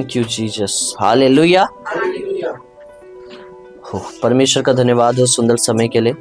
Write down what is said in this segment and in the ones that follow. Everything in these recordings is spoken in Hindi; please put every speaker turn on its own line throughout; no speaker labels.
Thank you Jesus, hallelujah. परमेश्वर का धन्यवाद हो सुंदर समय के लिए।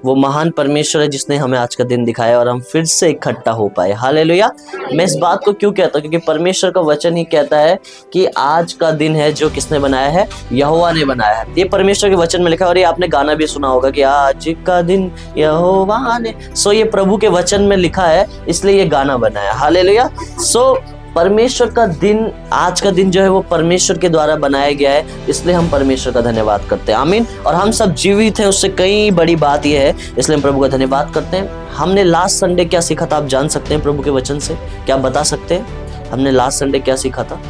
वो महान परमेश्वर है जिसने हमें आज का दिन दिखाया और हम फिर से इकट्ठा हो पाए, हालेलुया। मैं इस बात को क्यों कहता हूँ, क्योंकि परमेश्वर का वचन ही कहता है कि आज का दिन है जो किसने बनाया है, यहोवा ने बनाया है। ये परमेश्वर के वचन में लिखा है। और ये आपने गाना भी सुना होगा कि आज का दिन यहोवा ने, सो ये प्रभु के वचन में लिखा है, इसलिए ये गाना बना है, हालेलुया। सो परमेश्वर का दिन, आज का दिन जो है वो परमेश्वर के द्वारा बनाया गया है, इसलिए हम परमेश्वर का धन्यवाद करते हैं, आमीन। और हम सब जीवित हैं, उससे कई बड़ी बात यह है, इसलिए हम प्रभु का धन्यवाद करते हैं। हमने लास्ट संडे क्या सीखा था, आप जान सकते हैं प्रभु के वचन से, क्या आप बता सकते हैं हमने लास्ट संडे क्या सीखा था?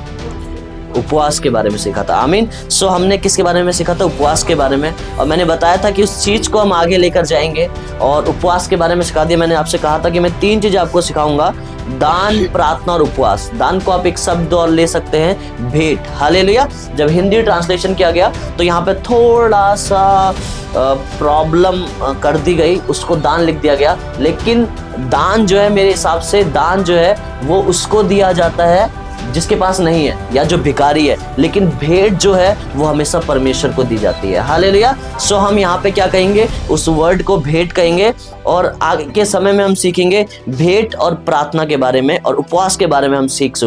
उपवास के बारे में सीखा था, आमीन। सो हमने किसके बारे में सीखा था? उपवास के बारे में। और मैंने बताया था कि उस चीज को हम आगे लेकर जाएंगे और उपवास के बारे में सिखा दिया। मैंने आपसे कहा था कि मैं 3 चीज आपको सिखाऊंगा, दान, प्रार्थना और उपवास। दान को आप एक शब्द और ले सकते हैं, भेंट, हालेलुया। जब हिंदी ट्रांसलेशन किया गया तो यहाँ पे थोड़ा सा प्रॉब्लम कर दी गई, उसको दान लिख दिया गया। लेकिन दान जो है, मेरे हिसाब से दान जो है वो उसको दिया जाता है जिसके पास नहीं है या जो भिखारी है, लेकिन भेंट जो है वो हमेशा परमेश्वर को दी जाती है, हालेलुया। सो हम यहाँ पे क्या कहेंगे, उस वर्ड को भेंट कहेंगे। और आगे के समय में हम सीखेंगे भेंट और प्रार्थना के बारे में और उपवास के बारे में हम सीख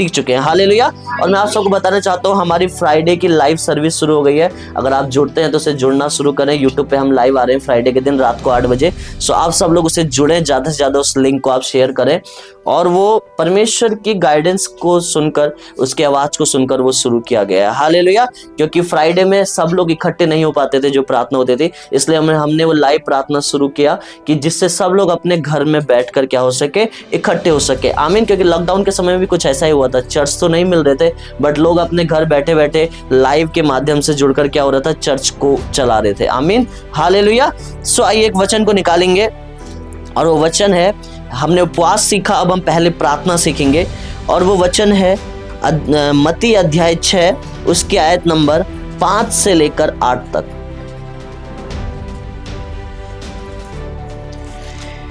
चुके हैं, हालेलुया। और मैं आप सबको बताना चाहता हूँ, हमारी फ्राइडे की लाइव सर्विस शुरू हो गई है। अगर आप जुड़ते हैं तो उसे जुड़ना शुरू करें। यूट्यूब पे हम लाइव आ रहे हैं फ्राइडे के दिन रात को 8 बजे। सो आप सब लोग उसे जुड़ें, ज़्यादा से ज़्यादा उस लिंक को आप शेयर करें और वो परमेश्वर की गाइडेंस को सुनकर, उसकी आवाज को सुनकर वो शुरू किया गया है, हालेलुया। क्योंकि फ्राइडे में सब लोग इकट्ठे नहीं हो पाते थे जो प्रार्थना होती थी, इसलिए हमने वो लाइव प्रार्थना शुरू किया कि जिससे सब लोग अपने घर में बैठकर क्या हो सके, इकट्ठे हो सके, आमीन। क्योंकि लॉकडाउन के समय में भी कुछ ऐसा ही हुआ था, चर्च तो नहीं मिल रहे थे, बट लोग अपने घर बैठे बैठे लाइव के माध्यम से जुड़कर क्या हो रहा था, चर्च को चला रहे थे, आमीन, हालेलुया। सो आइए एक वचन को निकालेंगे और वो वचन है, हमने उपवास सीखा, अब हम पहले प्रार्थना सीखेंगे। और वो वचन है मत्ती अध्याय 6 उसकी आयत नंबर 5 से लेकर 8 तक।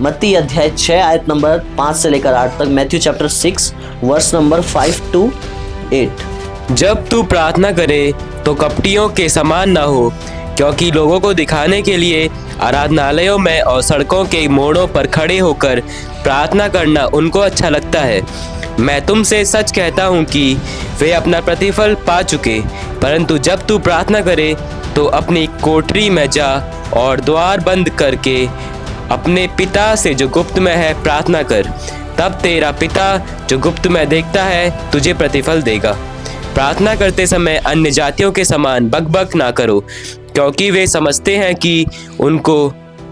मत्ती अध्याय 6 आयत नंबर 5 से लेकर 8 तक। Matthew chapter 6 verse number 5 to 8।
जब तू प्रार्थना करे तो कपटियों के समान ना हो, क्योंकि लोगों को दिखाने के लिए आराधनालयों में और सड़कों के मोड़ों पर खड़े होकर प्रार्थना करना उनको अच्छा लगता है। मैं तुमसे सच कहता हूँ कि वे अपना प्रतिफल पा चुके। परंतु जब तू प्रार्थना करे तो अपनी कोठरी में जा और द्वार बंद करके अपने पिता से जो गुप्त में है प्रार्थना कर, तब तेरा पिता जो गुप्त में देखता है तुझे प्रतिफल देगा। प्रार्थना करते समय अन्य जातियों के समान बकबक ना करो, क्योंकि वे समझते हैं कि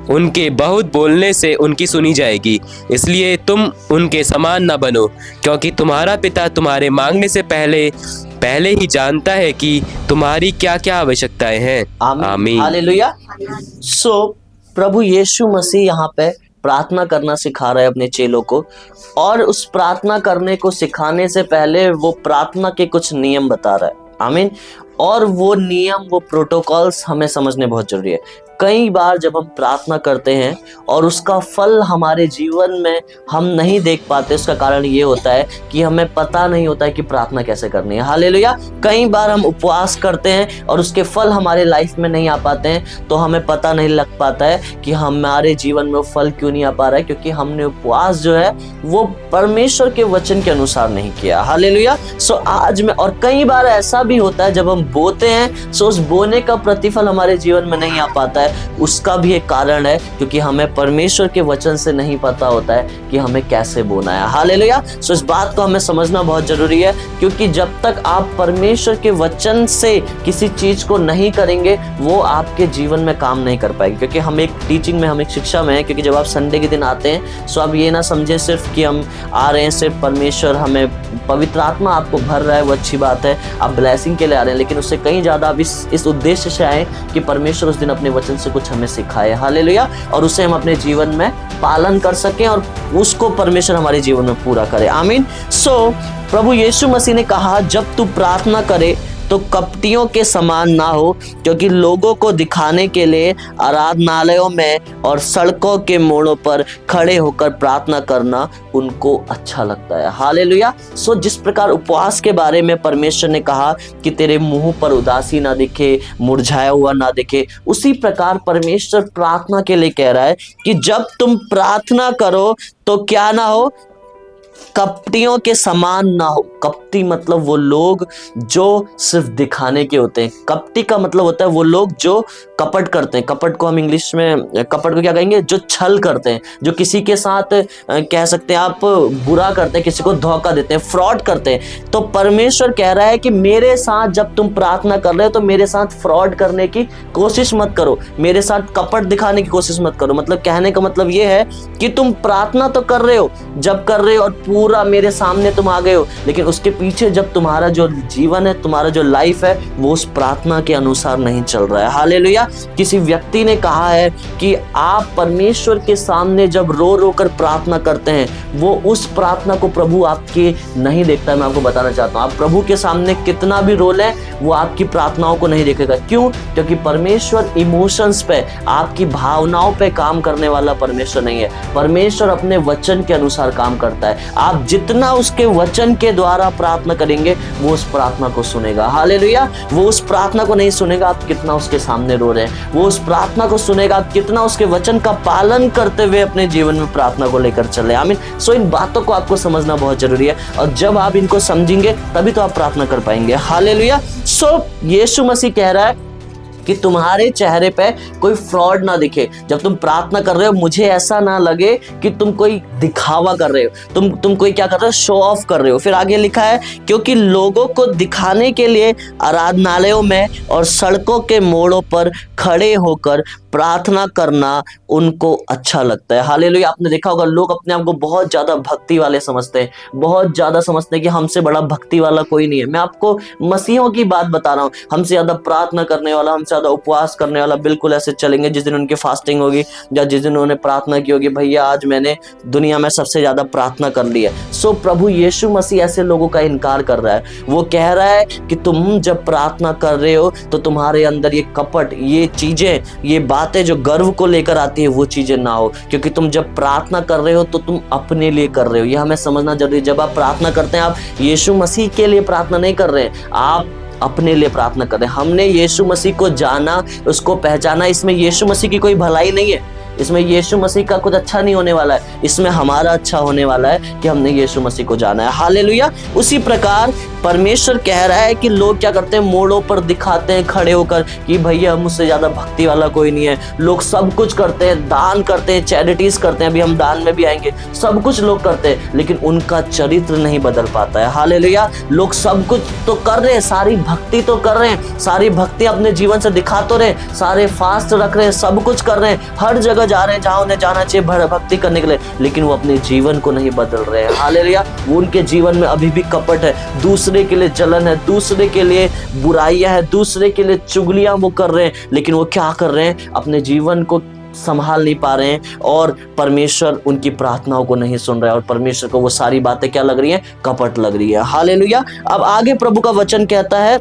उनके बहुत बोलने से उनकी सुनी जाएगी। इसलिए तुम उनके समान ना बनो, क्योंकि तुम्हारा पिता तुम्हारे मांगने से पहले ही जानता है कि तुम्हारी क्या क्या आवश्यकताएं हैं, आमीन,
हालेलुया। सो प्रभु यीशु मसीह यहाँ पे प्रार्थना करना सिखा रहा है अपने चेलों को, और उस प्रार्थना करने को सिखाने से पहले वो प्रार्थना के कुछ नियम बता रहा है, आमीन। और वो नियम, वो प्रोटोकॉल्स हमें समझने बहुत जरूरी है। कई बार जब हम प्रार्थना करते हैं और उसका फल हमारे जीवन में हम नहीं देख पाते, उसका कारण ये होता है कि हमें पता नहीं होता है कि प्रार्थना कैसे करनी है, हालेलुया। कई बार हम उपवास करते हैं और उसके फल हमारे लाइफ में नहीं आ पाते हैं, तो हमें पता नहीं लग पाता है कि हमारे जीवन में वो फल क्यों नहीं आ पा रहा है, क्योंकि हमने उपवास जो है वो परमेश्वर के वचन के अनुसार नहीं किया, हालेलुया। सो आज में, और कई बार ऐसा भी होता है जब हम बोते हैं, सो उस बोने का प्रतिफल हमारे जीवन में नहीं आ पाता है। उसका भी एक कारण है, क्योंकि हमें परमेश्वर के वचन से नहीं पता होता है कि हमें कैसे बोना है, हालेलुया। सो इस बात को हमें समझना बहुत जरूरी है, क्योंकि जब तक आप परमेश्वर के वचन से किसी चीज को नहीं करेंगे, वो आपके जीवन में काम नहीं कर पाएगी। क्योंकि हम एक टीचिंग में, हम एक शिक्षा में है, क्योंकि जब आप संडे के दिन आते हैं, सो आप ये ना समझें सिर्फ कि हम आ रहे हैं, सिर्फ परमेश्वर हमें, पवित्र आत्मा आपको भर रहा है, वो अच्छी बात है, आप ब्लेसिंग के लिए आ रहे हैं, लेकिन उससे कहीं ज्यादा आप इस उद्देश्य से आए कि परमेश्वर उस दिन अपने वचन से कुछ हमें सिखाए, हालेलुया, और उसे हम अपने जीवन में पालन कर सकें और उसको परमेश्वर हमारे जीवन में पूरा करे, आमीन। सो प्रभु यीशु मसीह ने कहा, जब तू प्रार्थना करे तो कपटियों के समान ना हो, क्योंकि लोगों को दिखाने के लिए आराधनालयों में और सड़कों के मोड़ों पर खड़े होकर प्रार्थना करना उनको अच्छा लगता है। हालेलुया। सो जिस प्रकार उपवास के बारे में परमेश्वर ने कहा कि तेरे मुंह पर उदासी ना दिखे, मुरझाया हुआ ना दिखे, उसी प्रकार परमेश्वर प्रार्थना के लिए कह रहा है कि जब तुम प्रार्थना करो तो क्या ना हो, कपटियों के समान ना हो। कपटी मतलब वो लोग जो सिर्फ दिखाने के होते हैं। कपटी का मतलब होता है वो लोग जो कपट करते हैं। कपट को हम इंग्लिश में कपट को क्या कहेंगे, जो छल करते हैं, जो किसी के साथ कह सकते हैं आप बुरा करते हैं, किसी को धोखा देते हैं, फ्रॉड करते हैं। तो परमेश्वर कह रहा है कि मेरे साथ जब तुम प्रार्थना कर रहे हो तो मेरे साथ फ्रॉड करने की कोशिश मत करो, मेरे साथ कपट दिखाने की कोशिश मत करो। मतलब कहने का मतलब ये है कि तुम प्रार्थना तो कर रहे हो, जब कर रहे हो और पूरा मेरे सामने तुम आ गए हो, लेकिन उसके पीछे जब तुम्हारा जो जीवन है, तुम्हारा जो लाइफ है, वो उस प्रार्थना के अनुसार नहीं चल रहा है। हालेलुया। किसी व्यक्ति ने कहा है कि आप परमेश्वर के सामने जब रो रो कर प्रार्थना करते हैं, वो उस प्रार्थना को प्रभु आपके नहीं देखता है। मैं आपको बताना चाहता हूँ, आप प्रभु के सामने कितना भी रो लें, वो आपकी प्रार्थनाओं को नहीं देखेगा। क्यों? क्योंकि परमेश्वर इमोशंस पे, आपकी भावनाओं पे काम करने वाला परमेश्वर नहीं है। परमेश्वर अपने वचन के अनुसार काम करता है। आप जितना उसके वचन के द्वारा प्रार्थना करेंगे, वो उस प्रार्थना को सुनेगा। हालेलुया। वो उस प्रार्थना को नहीं सुनेगा आप कितना उसके सामने रो रहे हैं, वो उस प्रार्थना को सुनेगा आप कितना उसके वचन का पालन करते हुए अपने जीवन में प्रार्थना को लेकर चले। आमीन। सो इन बातों को आपको समझना बहुत जरूरी है, और जब आप इनको समझेंगे तभी तो आप प्रार्थना कर पाएंगे। हालेलुया। सो यीशु मसीह कह रहा है कि तुम्हारे चेहरे पे कोई फ्रॉड ना दिखे। जब तुम प्रार्थना कर रहे हो, मुझे ऐसा ना लगे कि तुम कोई दिखावा कर रहे हो, तुम कोई क्या कर रहे हो, शो ऑफ कर रहे हो। फिर आगे लिखा है, क्योंकि लोगों को दिखाने के लिए आराधनालयों में और सड़कों के मोड़ों पर खड़े होकर प्रार्थना करना उनको अच्छा लगता है। हालेलुया। आपने देखा होगा, लोग अपने आप को बहुत ज्यादा भक्ति वाले समझते हैं, बहुत ज्यादा समझते हैं कि हमसे बड़ा भक्ति वाला कोई नहीं है। मैं आपको मसीहों की बात बता रहा हूँ, हमसे ज्यादा प्रार्थना करने वाला, हमसे ज्यादा उपवास करने वाला बिल्कुल ऐसे चलेंगे जिस दिन उनकी फास्टिंग होगी या जिस दिन उन्होंने प्रार्थना की होगी, भैया आज मैंने दुनिया में सबसे ज्यादा प्रार्थना कर ली है। सो प्रभु यीशु मसीह ऐसे लोगों का इनकार कर रहा है। वो कह रहा है कि तुम जब प्रार्थना कर रहे हो तो तुम्हारे अंदर ये कपट, ये चीजें, ये बातें जो गर्व को लेकर आती है, वो चीजें ना हो। क्योंकि तुम जब प्रार्थना कर रहे हो तो तुम अपने लिए कर रहे हो, यह हमें समझना जरूरी है। जब आप प्रार्थना करते हैं, आप यीशु मसीह के लिए प्रार्थना नहीं कर रहे हैं, आप अपने लिए प्रार्थना कर रहे हैं। हमने यीशु मसीह को जाना, उसको पहचाना, इसमें यीशु मसीह की कोई भलाई नहीं है, इसमें यीशु मसीह का कुछ अच्छा नहीं होने वाला है, इसमें हमारा अच्छा होने वाला है कि हमने यीशु मसीह को जाना है। हालेलुया। उसी प्रकार परमेश्वर कह रहा है कि लोग क्या करते हैं, मोड़ों पर दिखाते हैं खड़े होकर कि भैया मुझसे ज्यादा भक्ति वाला कोई नहीं है। लोग सब कुछ करते हैं, दान करते हैं, चैरिटीज करते हैं, अभी हम दान में भी आएंगे, सब कुछ लोग करते हैं, लेकिन उनका चरित्र नहीं बदल पाता है। हालेलुया। लोग सब कुछ तो कर रहे हैं, सारी भक्ति तो कर रहे हैं, सारी भक्ति अपने जीवन से दिखा तो रहे, सारे फास्ट रख रहे हैं, सब कुछ कर रहे हैं, हर जगह जा रहे हैं जहां उन्हें जाना चाहिए भक्ति करने के लिए, लेकिन वो अपने जीवन को नहीं बदल रहे हैं। हालेलुया। वो उनके जीवन में अभी भी कपट है, दूसरे के लिए जलन है, दूसरे के लिए बुराइयां है, दूसरे के लिए चुगलियां वो कर रहे हैं, लेकिन वो क्या कर रहे हैं, अपने जीवन को संभाल नहीं पा रहे हैं और परमेश्वर उनकी प्रार्थनाओं को नहीं सुन रहा है, और परमेश्वर को वो सारी बातें क्या लग रही हैं, कपट लग रही है। हालेलुया। अब आगे प्रभु का वचन कहता है,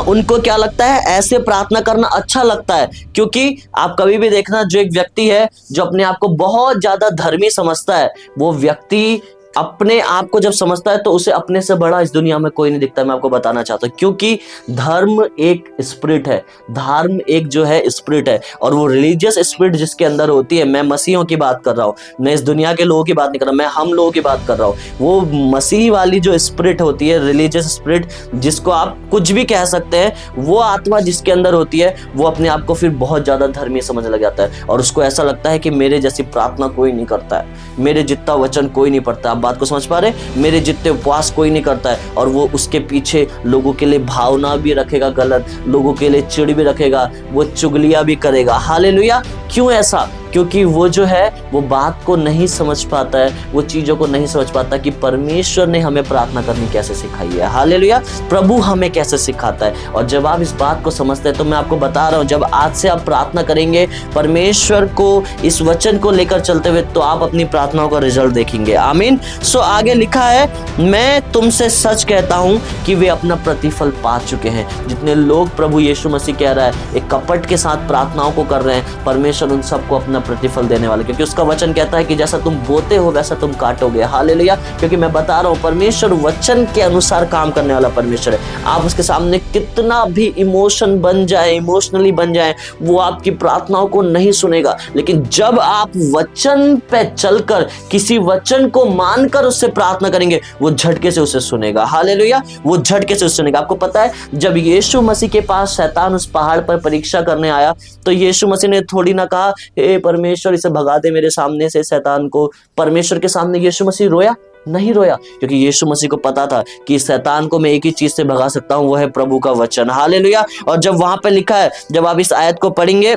उनको क्या लगता है, ऐसे प्रार्थना करना अच्छा लगता है। क्योंकि आप कभी भी देखना, जो एक व्यक्ति है जो अपने आप को बहुत ज्यादा धर्मी समझता है, वो व्यक्ति अपने आप को जब समझता है तो उसे अपने से बड़ा इस दुनिया में कोई नहीं दिखता। मैं आपको बताना चाहता हूँ, क्योंकि धर्म एक स्पिरिट है, धर्म एक जो है स्पिरिट है, और वो रिलीजियस स्पिरिट जिसके अंदर होती है, मैं मसीहों की बात कर रहा हूँ, मैं इस दुनिया के लोगों की बात नहीं कर रहा, मैं हम लोगों की बात कर रहा हूँ। वो मसीह वाली जो स्पिरिट होती है, रिलीजियस स्पिरिट, जिसको आप कुछ भी कह सकते हैं, वो आत्मा जिसके अंदर होती है, वो अपने आप को फिर बहुत ज्यादा धर्मी समझने लग जाता है, और उसको ऐसा लगता है कि मेरे जैसी प्रार्थना कोई नहीं करता है, मेरे जितना वचन कोई नहीं पढ़ता। बात को समझ पा रहे, मेरे जितने उपवास कोई नहीं करता है, और वो उसके पीछे लोगों के लिए भावना भी रखेगा गलत, लोगों के लिए चिड़ भी रखेगा, वो चुगलियां भी करेगा। हालेलुया। क्यों ऐसा? क्योंकि वो जो है वो बात को नहीं समझ पाता है, वो चीज़ों को नहीं समझ पाता कि परमेश्वर ने हमें प्रार्थना करनी कैसे सिखाई है। हालेलुया, प्रभु हमें कैसे सिखाता है। और जब आप इस बात को समझते हैं तो मैं आपको बता रहा हूँ, जब आज से आप प्रार्थना करेंगे परमेश्वर को इस वचन को लेकर चलते हुए, तो आप अपनी प्रार्थनाओं का रिजल्ट देखेंगे। आमीन। सो आगे लिखा है, मैं तुमसे सच कहता हूँ कि वे अपना प्रतिफल पा चुके हैं। जितने लोग प्रभु यीशु मसीह कह रहा है एक कपट के साथ प्रार्थनाओं को कर रहे हैं, परमेश्वर उन सबको अपना प्रतिफल देने वाला, क्योंकि उसका वचन कहता है कि जैसा तुम बोते हो वैसा तुम काटोगे। हालेलुया। क्योंकि मैं बता रहा हूँ परमेश्वर वचन के अनुसार काम करने वाला परमेश्वर है। आप उसके सामने कितना भी इमोशनली बन जाए, वो आपकी प्रार्थनाओं को नहीं सुनेगा। लेकिन जब आप वचन पे चलकर किसी वचन को मानकर उससे प्रार्थना करेंगे, वो झटके से उसे सुनेगा। हालेलुया, वो झटके से उसे सुनेगा। आपको पता है जब यीशु मसीह के पास शैतान उस पहाड़ पर परीक्षा करने आया, तो यीशु मसीह ने थोड़ी ना कहा हे परमेश्वर इसे भगा दे मेरे सामने से शैतान को। परमेश्वर के सामने यीशु मसीह रोया? नहीं रोया, क्योंकि यीशु मसीह को पता था कि शैतान को मैं एक ही चीज से भगा सकता हूं, वो है प्रभु का वचन। हालेलुया। और जब वहां पे लिखा है, जब आप इस आयत को पढ़ेंगे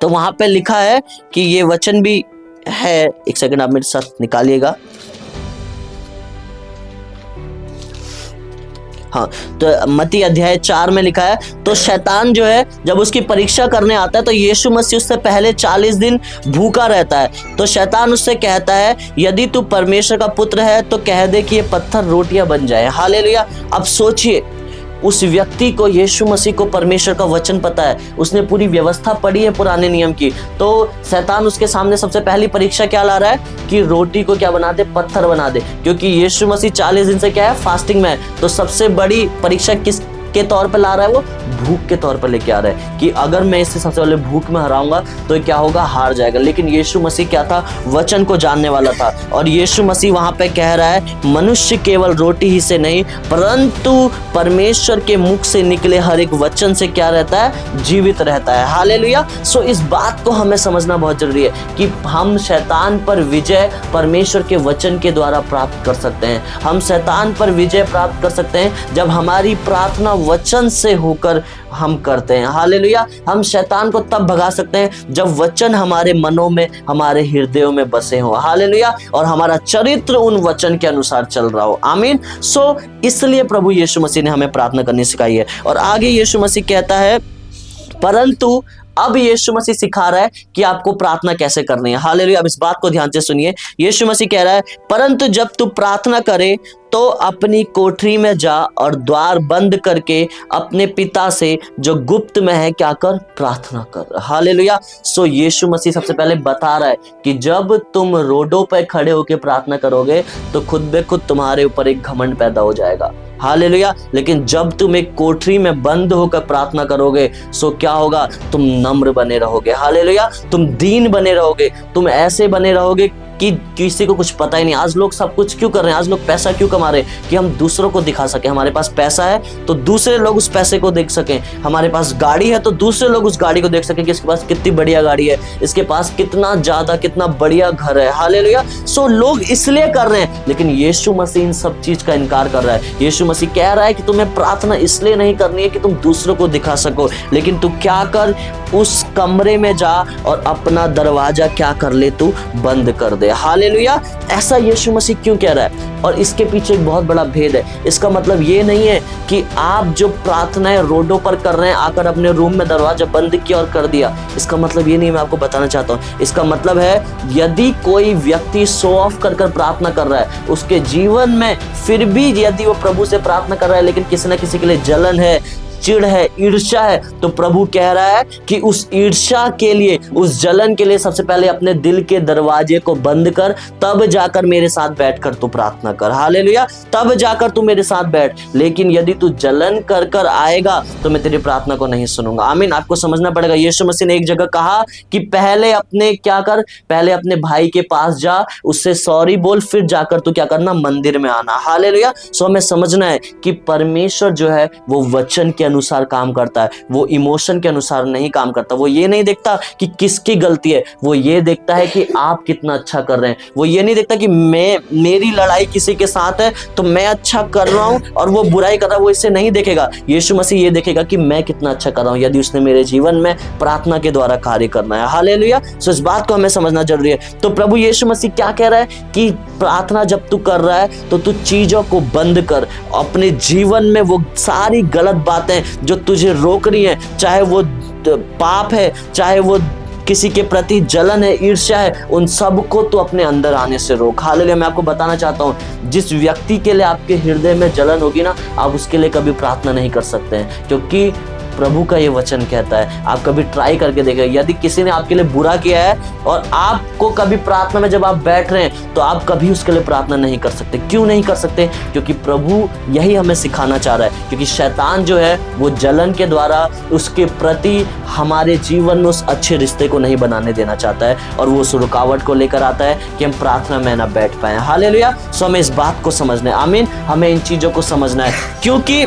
तो वहां पे लिखा है कि ये वचन भी है, एक सेकंड आप मेरे साथ निकालिएगा। हाँ, तो मत्ती अध्याय 4 में लिखा है, तो शैतान जो है जब उसकी परीक्षा करने आता है तो यीशु मसीह उससे पहले 40 दिन भूखा रहता है। तो शैतान उससे कहता है यदि तू परमेश्वर का पुत्र है तो कह दे कि ये पत्थर रोटियां बन जाए। हालेलुया। अब सोचिए, उस व्यक्ति को यीशु मसीह को परमेश्वर का वचन पता है, उसने पूरी व्यवस्था पढ़ी है पुराने नियम की। तो शैतान उसके सामने सबसे पहली परीक्षा क्या ला रहा है कि रोटी को क्या बना दे, पत्थर बना दे। क्योंकि यीशु मसीह 40 दिन से क्या है, फास्टिंग में है। तो सबसे बड़ी परीक्षा किस के तौर पे ला रहा है, वो भूख के तौर पे लेके आ रहा है कि अगर मैं इससे सबसे पहले भूख में हराऊंगा तो क्या होगा, हार जाएगा। लेकिन यीशु मसीह क्या था, वचन को जानने वाला था। और यीशु मसीह वहां पे कह रहा है मनुष्य केवल रोटी ही से नहीं परंतु परमेश्वर के मुख से निकले हर एक वचन से क्या रहता है, जीवित रहता है। हालेलुया। सो इस बात को हमें समझना बहुत जरूरी है कि हम शैतान पर विजय परमेश्वर के वचन के द्वारा प्राप्त कर सकते हैं। हम शैतान पर विजय प्राप्त कर सकते हैं जब हमारी प्रार्थना वचन से होकर हम करते हैं। हालेलुया। हम शैतान को तब भगा सकते हैं जब वचन हमारे मनों में, हमारे हृदयों में बसे हो। हालेलुया। और हमारा चरित्र उन वचन के अनुसार चल रहा हो। आमीन। सो इसलिए प्रभु यीशु मसीह ने हमें प्रार्थना करनी सिखाई है। और आगे यीशु मसीह कहता है, परंतु अब यीशु मसीह सिखा रहा है कि आपको प्रार्थना कैसे करनी है। हालेलुया। अब इस बात को ध्यान से सुनिए। यीशु मसीह कह रहा है, परंतु जब तू प्रार्थना करे तो अपनी कोठरी में जा और द्वार बंद करके अपने पिता से जो गुप्त में है क्या कर, प्रार्थना कर। हालेलुया। सो यीशु मसीह सबसे पहले बता रहा है कि जब तुम रोडों पर खड़े होकर प्रार्थना करोगे तो खुद बे खुद तुम्हारे ऊपर एक घमंड पैदा हो जाएगा। हालेलुया। लेकिन जब तुम एक कोठरी में बंद होकर प्रार्थना करोगे सो क्या होगा, तुम नम्र बने रहोगे। हालेलुया। तुम दीन बने रहोगे, तुम ऐसे बने रहोगे कि किसी को कुछ पता ही नहीं। आज लोग सब कुछ क्यों कर रहे हैं, आज लोग पैसा क्यों कमा रहे हैं, कि हम दूसरों को दिखा सके हमारे पास पैसा है तो दूसरे लोग उस पैसे को देख सकें। हमारे पास गाड़ी है तो दूसरे लोग उस गाड़ी को देख सकें कि इसके पास कितनी बढ़िया गाड़ी है, इसके पास कितना ज्यादा कितना बढ़िया घर है। हालेलुया। सो लोग इसलिए कर रहे हैं, लेकिन यीशु मसीह इन सब चीज का इनकार कर रहा है। यीशु मसीह कह रहा है कि तुम्हें प्रार्थना इसलिए नहीं करनी है कि तुम दूसरों को दिखा सको, लेकिन तू क्या कर, उस कमरे में जा और अपना दरवाजा क्या कर ले, तू बंद कर दे। हालेलुया। ऐसा यीशु मसीह क्यों कह रहा है? और इसके पीछे एक बहुत बड़ा भेद है। इसका मतलब ये नहीं है कि आप जो प्रार्थनाएं रोडों पर कर रहे हैं, आकर अपने रूम में दरवाजा बंद किया और कर दिया, इसका मतलब ये नहीं, मैं आपको बताना चाहता हूँ। इसका मतलब है यदि कोई व्यक्ति शो ऑफ कर प्रार्थना कर रहा है, उसके जीवन में फिर भी यदि वो प्रभु से प्रार्थना कर रहा है लेकिन किसी न किसी के लिए जलन है, चिढ़ है, ईर्ष्या है, तो प्रभु कह रहा है कि उस ईर्ष्या के लिए, उस जलन के लिए सबसे पहले अपने दिल के दरवाजे को बंद कर, तब जाकर मेरे साथ बैठकर तू प्रार्थना कर। हालेलुया। तब जाकर तू मेरे साथ बैठ। लेकिन यदि तू जलन कर आएगा तो मैं तेरी प्रार्थना को नहीं सुनूंगा। आमीन। आपको समझना पड़ेगा। यीशु मसीह ने एक जगह कहा कि पहले अपने क्या कर, पहले अपने भाई के पास जा, उससे सॉरी बोल, फिर जाकर तू क्या करना, मंदिर में आना। हालेलुया। सो हमें समझना है कि परमेश्वर जो है वो वचन के अनुसार काम करता है, वो इमोशन के अनुसार नहीं काम करता। वो ये नहीं देखता कि किसकी गलती है, वो ये देखता है कि आप कितना अच्छा कर रहे हैं। वो ये नहीं देखता कि मेरी लड़ाई किसी के साथ है तो मैं अच्छा कर रहा हूं और वो बुराई कर रहा है, वो इसे नहीं देखेगा। यीशु मसीह ये देखेगा कि मैं कितना अच्छा कर रहा हूं, यदि उसने मेरे जीवन में प्रार्थना के द्वारा कार्य करना है। हालेलुया। सो इस बात को हमें समझना जरूरी है। तो प्रभु यीशु मसीह क्या कह रहा है कि प्रार्थना जब तू कर रहा है तो तू चीजों को बंद कर। अपने जीवन में वो सारी गलत बातें जो तुझे रोक रही हैं, चाहे वो पाप है, चाहे वो किसी के प्रति जलन है, ईर्ष्या है, उन सब को तो अपने अंदर आने से रोक। हालेलुया। मैं आपको बताना चाहता हूँ, जिस व्यक्ति के लिए आपके हृदय में जलन होगी ना, आप उसके लिए कभी प्रार्थना नहीं कर सकते हैं, क्योंकि प्रभु का ये वचन कहता है। आप कभी ट्राई करके देखिए, यदि किसी ने आपके लिए बुरा किया है और आपको कभी प्रार्थना में जब आप बैठ रहे हैं तो आप कभी उसके लिए प्रार्थना नहीं कर सकते। क्यों नहीं कर सकते? क्योंकि प्रभु यही हमें सिखाना चाह रहा है। क्योंकि शैतान जो है वो जलन के द्वारा उसके प्रति हमारे जीवन में उस अच्छे रिश्ते को नहीं बनाने देना चाहता है, और वो उस रुकावट को लेकर आता है कि हम प्रार्थना में ना बैठ पाए। हालेलुया। सो हमें इस बात को समझना है। आमीन। हमें इन चीजों को समझना है, क्योंकि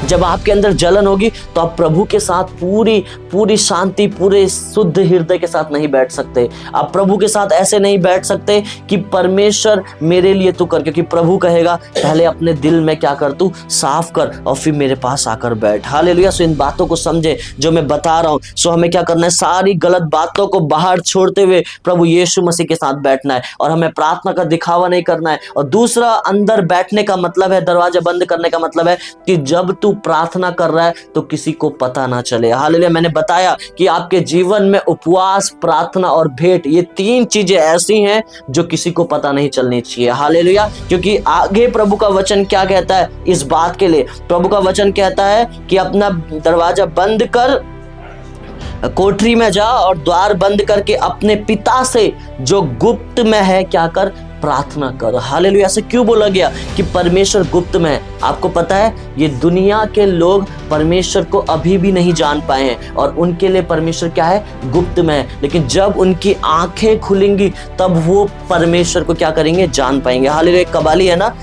जब आपके अंदर जलन होगी तो आप प्रभु के साथ पूरी शांति, पूरे शुद्ध हृदय के साथ नहीं बैठ सकते। आप प्रभु के साथ ऐसे नहीं बैठ सकते कि परमेश्वर मेरे लिए तू कर, क्योंकि प्रभु कहेगा पहले अपने दिल में क्या कर, तू साफ कर और फिर मेरे पास आकर बैठ। हालेलुया। सो इन बातों को समझे जो मैं बता रहा हूँ। सो हमें क्या करना है, सारी गलत बातों को बाहर छोड़ते हुए प्रभु यीशु मसीह के साथ बैठना है, और हमें प्रार्थना का दिखावा नहीं करना है। और दूसरा, अंदर बैठने का मतलब है, दरवाजा बंद करने का मतलब है कि जब तू प्रार्थना कर रहा है तो किसी को पता ना चले। हालेलुया। मैंने बताया कि आपके जीवन में उपवास, प्रार्थना और भेंट, ये तीन चीजें ऐसी हैं जो किसी को पता नहीं चलनी चाहिए। हालेलुया। क्योंकि आगे प्रभु का वचन क्या कहता है इस बात के लिए? प्रभु का वचन कहता है कि अपना दरवाजा बंद कर, कोठरी में जा और द्वार बंद करके अपने पिता से जो गुप्त में है क्या कर, प्रार्थना कर। हालेलुया। ऐसे क्यों बोला गया कि परमेश्वर गुप्त में है? आपको पता है, ये दुनिया के लोग परमेश्वर को अभी भी नहीं जान पाए हैं, और उनके लिए परमेश्वर क्या है, गुप्त में है। लेकिन जब उनकी आंखें खुलेंगी तब वो परमेश्वर को क्या करेंगे, जान पाएंगे। हालेलुया। एक कव्वाली है ना,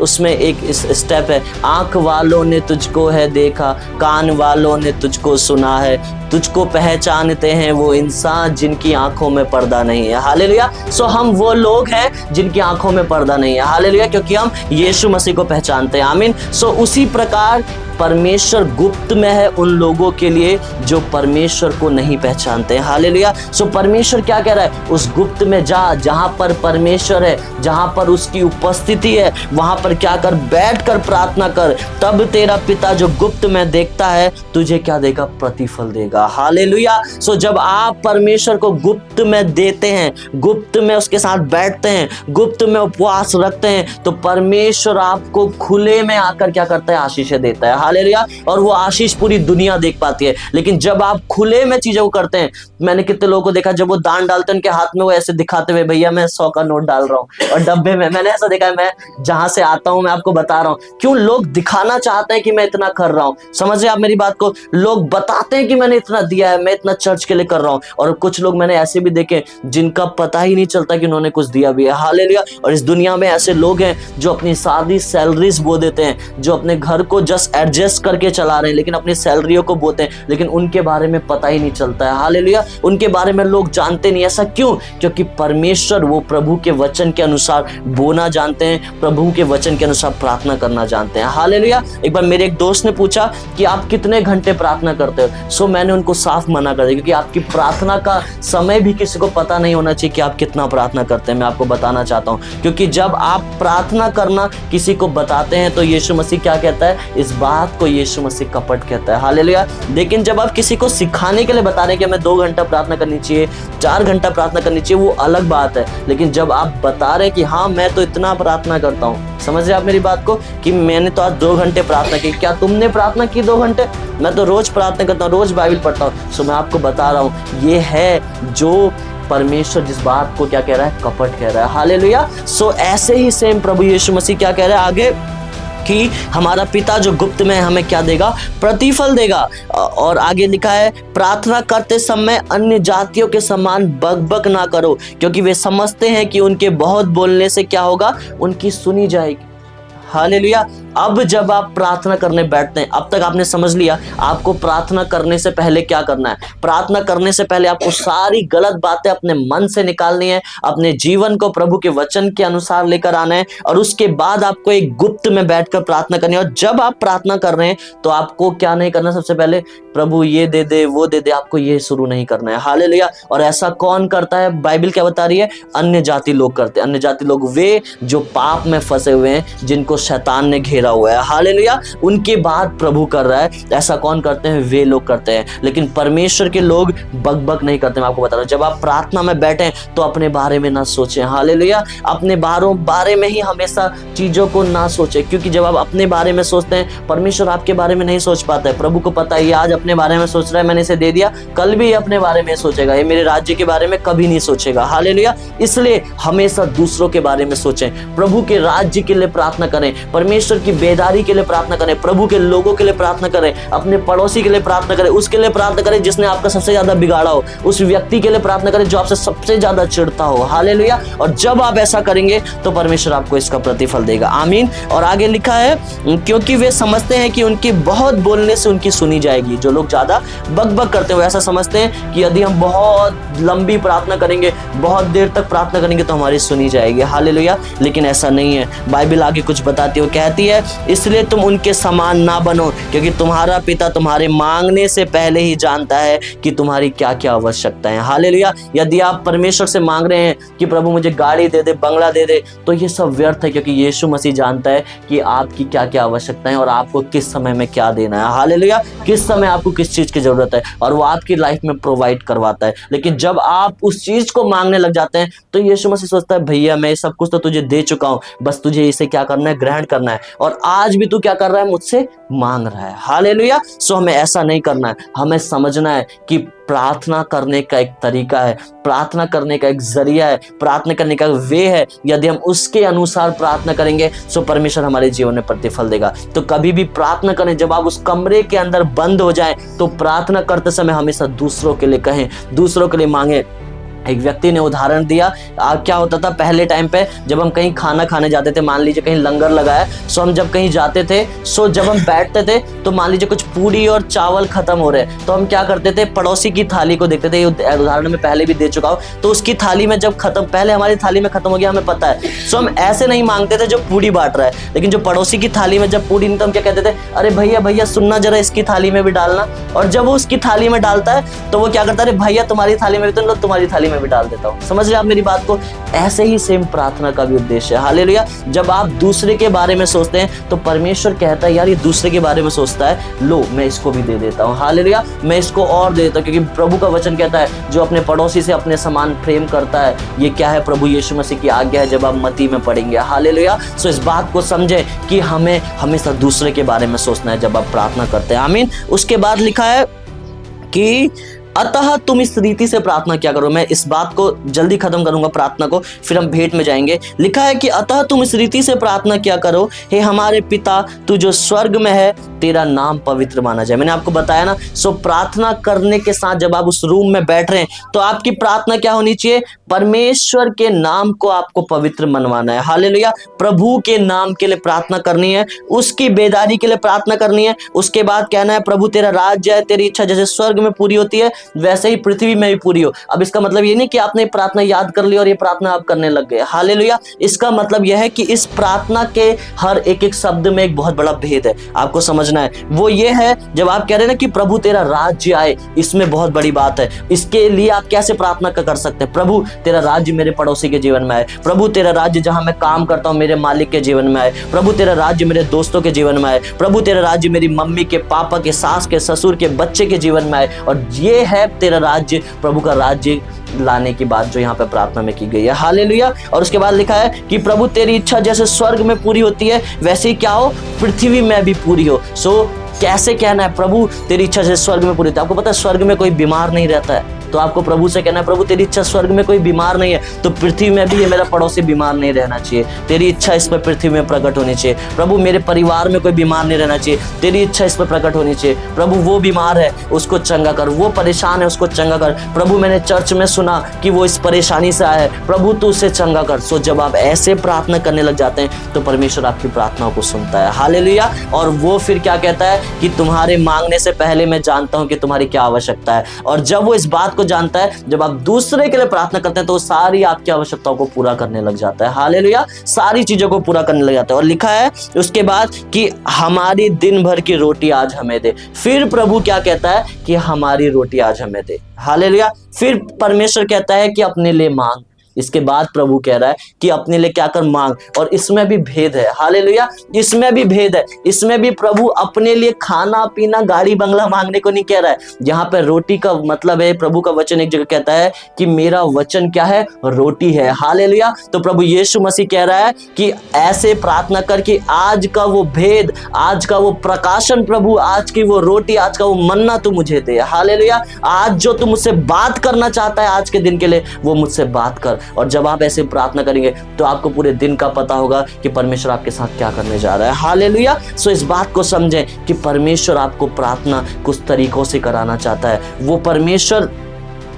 उसमें एक स्टेप है, आंख वालों ने तुझको है देखा, कान वालों ने तुझको सुना है, तुझको पहचानते हैं वो इंसान जिनकी आंखों में पर्दा नहीं है। हालेलुया। सो हम वो लोग हैं जिनकी आंखों में पर्दा नहीं है। हालेलुया। क्योंकि हम यीशु मसीह को पहचानते हैं। आमीन। सो उसी प्रकार परमेश्वर गुप्त में है उन लोगों के लिए जो परमेश्वर को नहीं पहचानते हैं। हालेलुया। सो परमेश्वर क्या कह रहा है, उस गुप्त में जा, जहां पर परमेश्वर है, जहां पर उसकी उपस्थिति है, वहां पर क्या कर, बैठ कर प्रार्थना कर। तब तेरा पिता जो गुप्त में देखता है तुझे क्या देगा, प्रतिफल देगा। हालेलुया। सो जब आप परमेश्वर को गुप्त में देते हैं, गुप्त में उसके साथ बैठते हैं, गुप्त में उपवास रखते हैं, तो परमेश्वर आपको खुले में आकर क्या करता है, आशीषें देता है। हालेलुया। और वो आशीष पूरी दुनिया देख पाती है। लेकिन जब आप खुले में चीजों को करते हैं, मैंने कितने लोगों को देखा, जब वो दान डालते हैं उनके हाथ में वो ऐसे दिखाते हुए, भैया मैं 100 का नोट डाल रहा हूँ, और डब्बे में, मैंने ऐसा देखा है, मैं जहां से आता हूं मैं आपको बता रहा हूं, क्यों लोग दिखाना चाहते हैं कि मैं इतना कर रहा हूं। समझ रहे आप मेरी बात को? लोग बताते हैं कि मैंने इतना दिया है, मैं इतना चर्च के लिए कर रहा हूं, और कुछ लोग मैंने ऐसे भी देखे जिनका पता ही नहीं चलता कि उन्होंने कुछ दिया भी है। हालेलुया। और इस दुनिया में ऐसे लोग हैं जो अपनी सारी सैलरीज बो देते हैं, जो अपने घर को जस्ट एडजस्ट करके चला रहे हैं, लेकिन अपनी सैलरियों को बोते हैं, लेकिन उनके बारे में पता ही नहीं चलता है। हालेलुया। उनके बारे में लोग जानते नहीं। ऐसा क्यों? क्योंकि परमेश्वर वो प्रभु के वचन के अनुसार बोना जानते हैं, प्रभु के वचन के अनुसार प्रार्थना करना जानते हैं। हालेलुया। एक बार मेरे एक दोस्त ने पूछा कि आप कितने घंटे प्रार्थना करते हो? सो मैंने उनको साफ मना कर दिया, क्योंकि आपकी प्रार्थना का समय भी किसी को पता नहीं होना चाहिए कि आप कितना प्रार्थना करते हैं। मैं आपको बताना चाहता हूँ, क्योंकि जब आप प्रार्थना करना किसी को बताते हैं तो यीशु मसीह क्या कहता है, इस बात को यीशु मसीह कपट कहता है। हालेलुया। लेकिन जब आप किसी को सिखाने के लिए बता रहे हैं कि हमें 2 घंटा प्रार्थना करनी चाहिए, 4 घंटा प्रार्थना करनी चाहिए, वो अलग बात है। लेकिन जब आप बता रहे हैं कि हाँ मैं तो इतना प्रार्थना करता हूँ, समझ रहे आप मेरी बात को, कि मैंने तो आज 2 घंटे प्रार्थना की, क्या तुमने प्रार्थना की 2 घंटे? मैं तो रोज प्रार्थना करता हूँ, रोज बाइबल पढ़ता हूँ। सो मैं आपको बता रहा हूँ, ये है जो परमेश्वर जिस बात को क्या कह रहा है, कपट कह रहा है। हालेलुया। सो ऐसे ही सेम प्रभु यीशु मसीह क्या कह रहा है आगे, कि हमारा पिता जो गुप्त में हमें क्या देगा, प्रतिफल देगा। और आगे लिखा है, प्रार्थना करते समय अन्य जातियों के समान बकबक ना करो, क्योंकि वे समझते हैं कि उनके बहुत बोलने से क्या होगा, उनकी सुनी जाएगी। हालेलुया। अब जब आप प्रार्थना करने बैठते हैं, अब तक आपने समझ लिया आपको प्रार्थना करने से पहले क्या करना है। प्रार्थना करने से पहले आपको सारी गलत बातें अपने मन से निकालनी है, अपने जीवन को प्रभु के वचन के अनुसार लेकर आना है, और उसके बाद आपको एक गुप्त में बैठकर प्रार्थना करनी है। और जब आप प्रार्थना कर रहे हैं तो आपको क्या नहीं करना, सबसे पहले प्रभु ये दे दे वो दे दे, आपको ये शुरू नहीं करना है। हालेलुया। और ऐसा कौन करता है, बाइबल क्या बता रही है, अन्य जाति लोग करते हैं। अन्य जाति लोग वे जो पाप में फंसे हुए हैं, जिनको शैतान ने घेरा हुआ है। हालेलुया। उनके बाद प्रभु कर रहा है, ऐसा कौन करते हैं, वे लोग करते हैं। लेकिन परमेश्वर के लोग बकबक नहीं करते। मैं आपको बता रहा हूं, जब आप प्रार्थना में बैठे तो अपने बारे में ना सोचें। हालेलुया। अपने बारे में ही हमेशा चीजों को ना सोचें, क्योंकि जब आप अपने बारे में सोचते हैं, परमेश्वर आपके बारे में नहीं सोच पाता है। प्रभु को पता है ये आज अपने बारे में सोच रहा है, मैंने इसे दे दिया, कल भी अपने बारे में सोचेगा, ये मेरे राज्य के बारे में कभी नहीं सोचेगा। हालेलुया। इसलिए हमेशा दूसरों के बारे में सोचें, प्रभु के राज्य के लिए प्रार्थना करें, परमेश्वर की बेदारी के लिए प्रार्थना करें, प्रभु के लोगों के लिए प्रार्थना करें, अपने पड़ोसी के लिए प्रार्थना करें, उसके लिए प्रार्थना करें जिसने आपका सबसे ज्यादा बिगाड़ा हो, उस व्यक्ति के लिए प्रार्थना करें जो आपसे सबसे ज्यादा चिढ़ता हो। हालेलुया। और जब आप ऐसा करेंगे तो परमेश्वर आपको इसका प्रतिफल देगा। आमीन। और आगे लिखा है, क्योंकि वे समझते हैं कि उनके बहुत बोलने से उनकी सुनी जाएगी। जो लोग ज्यादा बकबक करते हैं ऐसा समझते हैं कि यदि हम बहुत लंबी प्रार्थना करेंगे, बहुत देर तक प्रार्थना करेंगे तो हमारी सुनी जाएगी। हालेलुया। लेकिन ऐसा नहीं है। बाइबल आगे कुछ बताती है, वो कहती है, इसलिए तुम उनके समान ना बनो, क्योंकि तुम्हारा पिता तुम्हारे मांगने से पहले ही जानता है कि तुम्हारी क्या क्या आवश्यकता है। हालेलुया। यदि आप परमेश्वर से मांग रहे हैं कि प्रभु मुझे गाड़ी दे दे, बंगला दे दे, तो ये सब व्यर्थ है, क्योंकि यीशु मसीह जानता है कि आपकी क्या क्या आवश्यकता है और आपको किस समय में क्या देना है। हालेलुया। किस समय आपको किस चीज की जरूरत है, और वो आपकी लाइफ में प्रोवाइड करवाता है। लेकिन जब आप उस चीज को मांगने लग जाते हैं तो यीशु मसीह सोचता है, भैया मैं सब कुछ तो तुझे दे चुका हूं, बस तुझे इसे क्या करना है, ग्रहण करना है, और आज भी तू क्या कर रहा है, मुझसे मांग रहा है। हालेलुया। सो हमें ऐसा नहीं करना है। हमें समझना है कि प्रार्थना करने का एक तरीका है, प्रार्थना करने का एक जरिया है, प्रार्थना करने का वे है। यदि हम उसके अनुसार प्रार्थना करेंगे तो परमेश्वर हमारे जीवन में प्रतिफल देगा। तो कभी भी प्रार्थना करें, जब आप उस कमरे के अंदर बंद हो जाएं तो प्रार्थना करते समय हमेशा दूसरों के लिए कहें, दूसरों के लिए मांगे। एक व्यक्ति ने उदाहरण दिया, क्या होता था पहले टाइम पे, जब हम कहीं खाना खाने जाते थे, मान लीजिए कहीं लंगर लगाया, सो हम जब कहीं जाते थे, सो जब हम बैठते थे तो मान लीजिए कुछ पूरी और चावल खत्म हो रहे हैं, तो हम क्या करते थे, पड़ोसी की थाली को देखते थे। ये उदाहरण में पहले भी दे चुका हूं। तो उसकी थाली में जब खत्म, पहले हमारी थाली में खत्म हो गया, हमें पता है, सो हम ऐसे नहीं मांगते थे जो पूरी बांट रहा है, लेकिन जो पड़ोसी की थाली में जब पूरी नहीं, तो हम क्या कहते थे, अरे भैया भैया सुनना जरा, इसकी थाली में भी डालना। और जब वो उसकी थाली में डालता है तो वो क्या करता है, अरे भैया तुम्हारी थाली में भी, तो तुम्हारी थाली में भी डाल देता हूँ। समझ रहे आप मेरी बात को? ऐसे ही सेम प्रार्थना का भी उद्देश्य है। हालेलुया। जब आप दूसरे के बारे में सोचते हैं तो परमेश्वर कहता है, यार ये दूसरे के बारे में सोचता है, लो मैं इसको भी दे देता हूँ। हालेलुया। मैं इसको और दे देता हूँ, क्योंकि प्रभु का वचन कहता है, जो अपने पड़ोसी से अपने समान प्रेम करता है, ये क्या है, प्रभु यीशु मसीह की आज्ञा है, जब आप मत्ती में पढ़ेंगे। हालेलुया। सो इस बात को समझे कि हमें हमेशा दूसरे के बारे में सोचना है जब आप प्रार्थना करते हैं। आमीन। उसके बाद लिखा है कि अतः तुम इस रीति से प्रार्थना क्या करो। मैं इस बात को जल्दी खत्म करूंगा प्रार्थना को, फिर हम भेंट में जाएंगे। लिखा है कि अतः तुम इस रीति से प्रार्थना क्या करो, हे हमारे पिता तू जो स्वर्ग में है, तेरा नाम पवित्र माना जाए। मैंने आपको बताया ना। सो प्रार्थना करने के साथ जब आप उस रूम में बैठ रहे हैं तो आपकी प्रार्थना क्या होनी चाहिए, परमेश्वर के नाम को आपको पवित्र मनवाना है। हालेलुया। प्रभु के नाम के लिए प्रार्थना करनी है, उसकी बेदारी के लिए प्रार्थना करनी है। उसके बाद कहना है, प्रभु तेरा राज्य है, तेरी इच्छा जैसे स्वर्ग में पूरी होती है वैसे ही पृथ्वी में भी पूरी हो। अब इसका मतलब ये नहीं कि आपने प्रार्थना याद कर ली और ये प्रार्थना आप करने लग गए। हालेलुया। इसका मतलब यह है कि इस प्रार्थना के हर एक एक शब्द में एक बहुत बड़ा भेद है, आपको समझना है। वो ये है, जब आप कह रहे हैं ना कि प्रभु तेरा राज्य आए, इसमें बहुत बड़ी बात है। इसके लिए आप कैसे प्रार्थना कर सकते हैं, प्रभु तेरा राज्य मेरे पड़ोसी के जीवन में आए, प्रभु तेरा राज्य जहां मैं काम करता हूं मेरे मालिक के जीवन में आए, प्रभु तेरा राज्य मेरे दोस्तों के जीवन में आए, प्रभु तेरा राज्य मेरी मम्मी के, पापा के, सास के, ससुर के, बच्चे के जीवन में आए। और ये है तेरा राज्य, प्रभु का राज्य लाने की बात जो यहाँ पे प्रार्थना में की गई है। हालेलुया। और उसके बाद लिखा है कि प्रभु तेरी इच्छा जैसे स्वर्ग में पूरी होती है वैसे ही क्या हो, पृथ्वी में भी पूरी हो। सो कैसे कहना है, प्रभु तेरी इच्छा जैसे स्वर्ग में पूरी होती है। आपको पता है स्वर्ग में कोई बीमार नहीं रहता है, तो आपको प्रभु से कहना है, प्रभु तेरी इच्छा स्वर्ग में कोई बीमार नहीं है तो पृथ्वी में भी ये मेरा पड़ोसी बीमार नहीं रहना चाहिए। तेरी इच्छा इस पर पृथ्वी में प्रकट होनी चाहिए। प्रभु मेरे परिवार में कोई बीमार नहीं रहना चाहिए, तेरी इच्छा इस पर प्रकट होनी चाहिए। प्रभु वो बीमार है उसको चंगा कर, वो परेशान है उसको चंगा कर। प्रभु मैंने चर्च में सुना कि वो इस परेशानी से आया है, प्रभु तू उसे चंगा कर। सो जब आप ऐसे प्रार्थना करने लग जाते हैं तो परमेश्वर आपकी प्रार्थनाओं को सुनता है। हालेलुया। और वो फिर क्या कहता है कि तुम्हारे मांगने से पहले मैं जानता हूं कि तुम्हारी क्या आवश्यकता है। और जब वो इस बात को जानता है, जब आप दूसरे के लिए प्रार्थना करते हैं तो वो सारी आपकी आवश्यकताओं को पूरा करने लग जाता है। हालेलुया। सारी चीजों को पूरा करने लग जाता है। और लिखा है उसके बाद कि हमारी दिन भर की रोटी आज हमें दे। फिर प्रभु क्या कहता है कि हमारी रोटी आज हमें दे। हालेलुया। फिर परमेश्वर कहता है कि अपने लिए मांग। इसके बाद प्रभु कह रहा है कि अपने लिए क्या कर, मांग। और इसमें भी भेद है। हालेलुया। इसमें भी भेद है। इसमें भी प्रभु अपने लिए खाना पीना गाड़ी बंगला मांगने को नहीं कह रहा है। यहाँ पे रोटी का मतलब है, प्रभु का वचन एक जगह कहता है कि मेरा वचन क्या है, रोटी है। हालेलुया। तो प्रभु यीशु मसीह कह रहा है कि ऐसे प्रार्थना कर कि आज का वो भेद, आज का वो प्रकाशन, प्रभु आज की वो रोटी, आज का वो मन्ना तू मुझे दे। हालेलुया। आज जो तू मुझसे बात करना चाहता है आज के दिन के लिए, वो मुझसे बात कर। और जब आप ऐसे प्रार्थना करेंगे तो आपको पूरे दिन का पता होगा कि परमेश्वर आपके साथ क्या करने जा रहा है। हालेलुया। सो इस बात को समझें कि परमेश्वर आपको प्रार्थना कुछ तरीकों से कराना चाहता है। वो परमेश्वर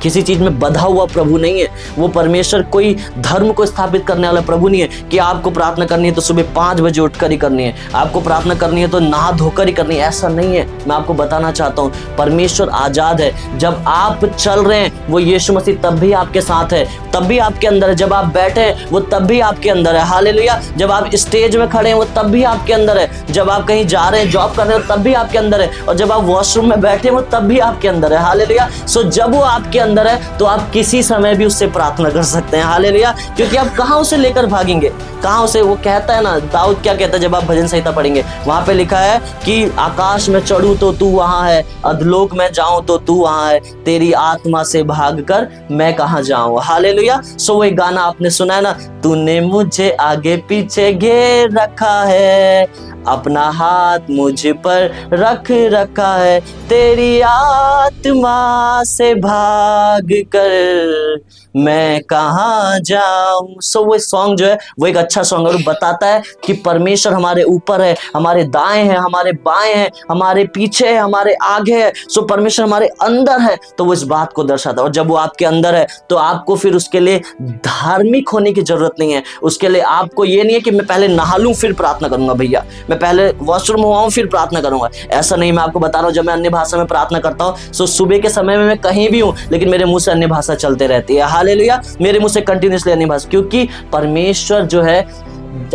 किसी चीज में बंधा हुआ प्रभु नहीं है। वो परमेश्वर कोई धर्म को स्थापित करने वाला प्रभु नहीं है कि आपको प्रार्थना करनी है तो सुबह 5 बजे उठकर ही करनी है, आपको प्रार्थना करनी है तो नहा धोकर ही करनी है। ऐसा नहीं है। मैं आपको बताना चाहता हूँ, परमेश्वर आजाद है। जब आप चल रहे हैं वो यीशु मसीह तब भी आपके साथ है, तब भी आपके अंदर है। जब आप बैठे हैं वो तब भी आपके अंदर है। हालेलुया। जब आप स्टेज में खड़े हैं वो तब भी आपके अंदर है। जब आप कहीं जा रहे हैं, जॉब कर रहे हो, तब भी आपके अंदर है। और जब आप वॉशरूम में बैठे हैं वो तब भी आपके अंदर है। हालेलुया। सो जब वो आपके अंदर है तो आप किसी समय भी उससे प्रार्थना कर सकते हैं। हालेलुया। क्योंकि आप कहाँ उसे लेकर भागेंगे, कहाँ उसे, वो कहता है ना, दाऊद क्या कहता है जब आप भजन संहिता पढ़ेंगे, वहां पे लिखा है कि आकाश में चढ़ूं तो तू वहां है, अधलोक में जाऊं तो तू वहां है, तेरी आत्मा से भागकर मैं कहाँ जाऊं। हालेलुया। सो वो गाना आपने सुना है ना, तूने मुझे आगे पीछे घेर रखा है, अपना हाथ मुझ पर रख रखा है, तेरी आत्मा से भाग कर मैं कहाँ जाऊं। सो वो सॉन्ग जो है वो एक अच्छा सॉन्ग है और बताता है कि परमेश्वर हमारे ऊपर है, हमारे दाएं हैं, हमारे बाएं हैं, हमारे पीछे है, हमारे आगे है। सो परमेश्वर हमारे अंदर है, तो वो इस बात को दर्शाता है। और जब वो आपके अंदर है तो आपको फिर उसके लिए धार्मिक होने की जरूरत नहीं है। उसके लिए आपको ये नहीं है कि मैं पहले नहा लूं फिर प्रार्थना करूंगा, भैया मैं पहले वॉशरूम हुआ हूं फिर प्रार्थना करूंगा। ऐसा नहीं। मैं आपको बता रहा हूं, जब मैं अन्य भाषा में प्रार्थना करता हूं सो सुबह के समय में मैं कहीं भी हूं लेकिन मेरे मुंह से अन्य भाषा चलते रहती है। हालेलुया। मेरे मुंह से कंटिन्यूअसली अन्य भाषा, क्योंकि परमेश्वर जो है,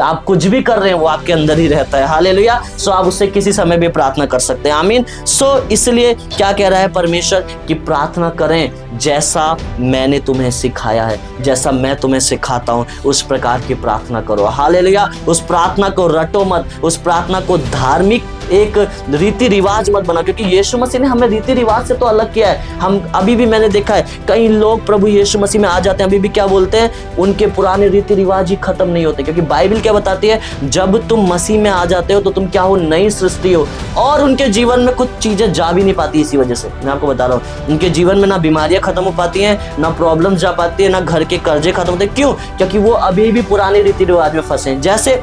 आप कुछ भी कर रहे हैं वो आपके अंदर ही रहता है। हालेलुया। सो आप उससे किसी समय भी प्रार्थना कर सकते हैं। आमीन। सो इसलिए क्या कह रहा है परमेश्वर कि प्रार्थना करें जैसा मैंने तुम्हें सिखाया है, जैसा मैं तुम्हें सिखाता हूं उस प्रकार की प्रार्थना करो। हालेलुया। उस प्रार्थना को रटो मत, उस प्रार्थना को धार्मिक एक रीति रिवाज मत बना, क्योंकि यीशु मसीह ने हमें रीति रिवाज से तो अलग किया है। हम अभी भी, मैंने देखा है कई लोग प्रभु यीशु मसीह में आ जाते हैं, अभी भी क्या बोलते हैं, उनके पुराने रीति रिवाज ही खत्म नहीं होते। क्योंकि बाइबल क्या बताती है, जब तुम मसीह में आ जाते हो तो तुम क्या हो, नई सृष्टि हो। और उनके जीवन में कुछ चीजें जा भी नहीं पाती। इसी वजह से मैं आपको बता रहा हूँ, उनके जीवन में ना बीमारियां खत्म हो पाती हैं, ना प्रॉब्लम जा पाती है, ना घर के कर्जे खत्म होते। क्यों? क्योंकि वो अभी भी पुराने रीति रिवाज में फंसे हैं। जैसे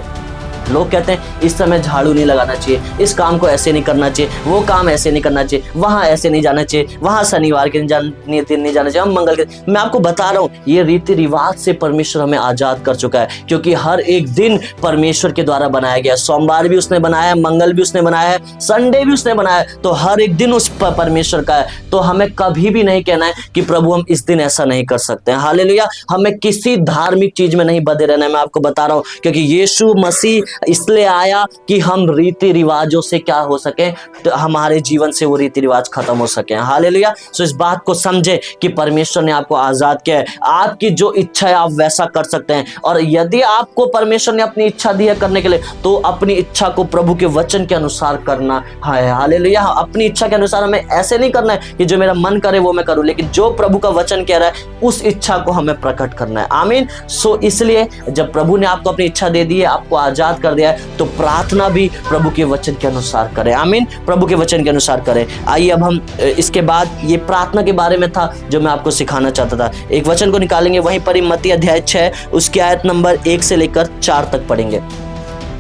लोग कहते हैं इस समय झाड़ू नहीं लगाना चाहिए, इस काम को ऐसे नहीं करना चाहिए, वो काम ऐसे नहीं करना चाहिए, वहां ऐसे नहीं जाना चाहिए, वहां शनिवार के दिन नहीं जाना चाहिए, हम मंगल के। मैं आपको बता रहा हूँ, ये रीति रिवाज से परमेश्वर हमें आजाद कर चुका है। क्योंकि हर एक दिन परमेश्वर के द्वारा बनाया गया। सोमवार भी उसने बनाया है, मंगल भी उसने बनाया है, संडे भी उसने बनाया है। तो हर एक दिन उस परमेश्वर का है। तो हमें कभी भी नहीं कहना है कि प्रभु हम इस दिन ऐसा नहीं कर सकते हैं। हालेलुया। हमें किसी धार्मिक चीज में नहीं बंधे रहना है। मैं आपको बता रहा हूँ, क्योंकि यीशु मसीह इसलिए आया कि हम रीति रिवाजों से क्या हो सके, तो हमारे जीवन से वो रीति रिवाज खत्म हो सके। हालेलुया। सो इस बात को समझे कि परमेश्वर ने आपको आजाद किया है। आपकी जो इच्छा है आप वैसा कर सकते हैं। और यदि आपको परमेश्वर ने अपनी इच्छा दी है करने के लिए, तो अपनी इच्छा को प्रभु के वचन के अनुसार करना है। हालेलुया। अपनी इच्छा के अनुसार हमें ऐसे नहीं करना है कि जो मेरा मन करे वो मैं करूं, लेकिन जो प्रभु का वचन कह रहा है उस इच्छा को हमें प्रकट करना है। आमीन। सो इसलिए जब प्रभु ने आपको अपनी इच्छा दे दी है, आपको आजाद कर दिया है, तो प्रार्थना भी प्रभु के वचन के अनुसार करें। आमीन, प्रभु के वचन के अनुसार करें। आइए अब हम इसके बाद, ये प्रार्थना के बारे में था जो मैं आपको सिखाना चाहता था। एक वचन को निकालेंगे, वहीं पर ही मत्ती अध्याय 6 उसकी आयत नंबर 1 से लेकर 4 तक पढ़ेंगे।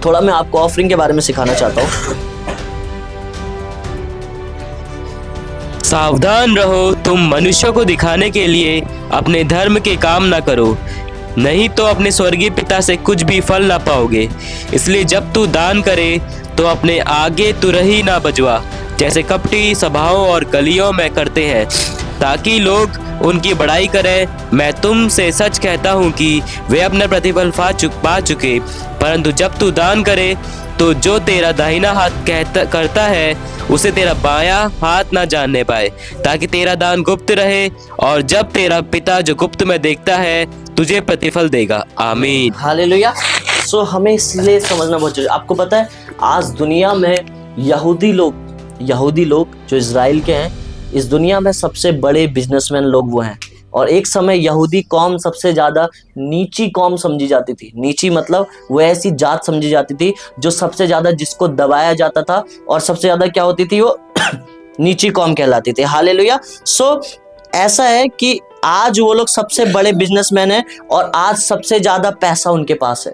थोड़ा मैं आपको ऑफरिंग के बारे में सिखाना चाहता हूँ।
सावधान रहो, तुम मनुष्यों को दिखाने के लिए अपने धर्म के काम ना करो, नहीं तो अपने स्वर्गीय पिता से कुछ भी फल ना पाओगे। इसलिए जब तू दान करे तो अपने आगे तुरही ना बजवा, जैसे कपटी सभाओं और गलियों में करते हैं, ताकि लोग उनकी बड़ाई करें। मैं तुमसे सच कहता हूँ कि वे अपना प्रतिफल पा चुके। परंतु जब तू दान करे तो जो तेरा दाहिना हाथ करता है उसे तेरा बायां हाथ ना जानने पाए, ताकि तेरा दान गुप्त रहे, और जब तेरा पिता जो गुप्त में देखता है तुझे प्रतिफल देगा। आमीन।
हालेलुया। सो हमें इसलिए समझना बहुत जरूरी। आपको पता है आज दुनिया में यहूदी लोग जो इजराइल के हैं, इस दुनिया में सबसे बड़े बिजनेसमैन लोग वो हैं। और एक समय यहूदी कौम सबसे ज्यादा नीची कौम समझी जाती थी। नीची मतलब वो ऐसी जात समझी जाती थी जो सबसे ज्यादा, जिसको दबाया जाता था, और सबसे ज्यादा क्या होती थी, वो नीची कौम कहलाती थी। हालेलुया। सो ऐसा है कि आज वो लोग सबसे बड़े बिजनेसमैन हैं और आज सबसे ज्यादा पैसा उनके पास है।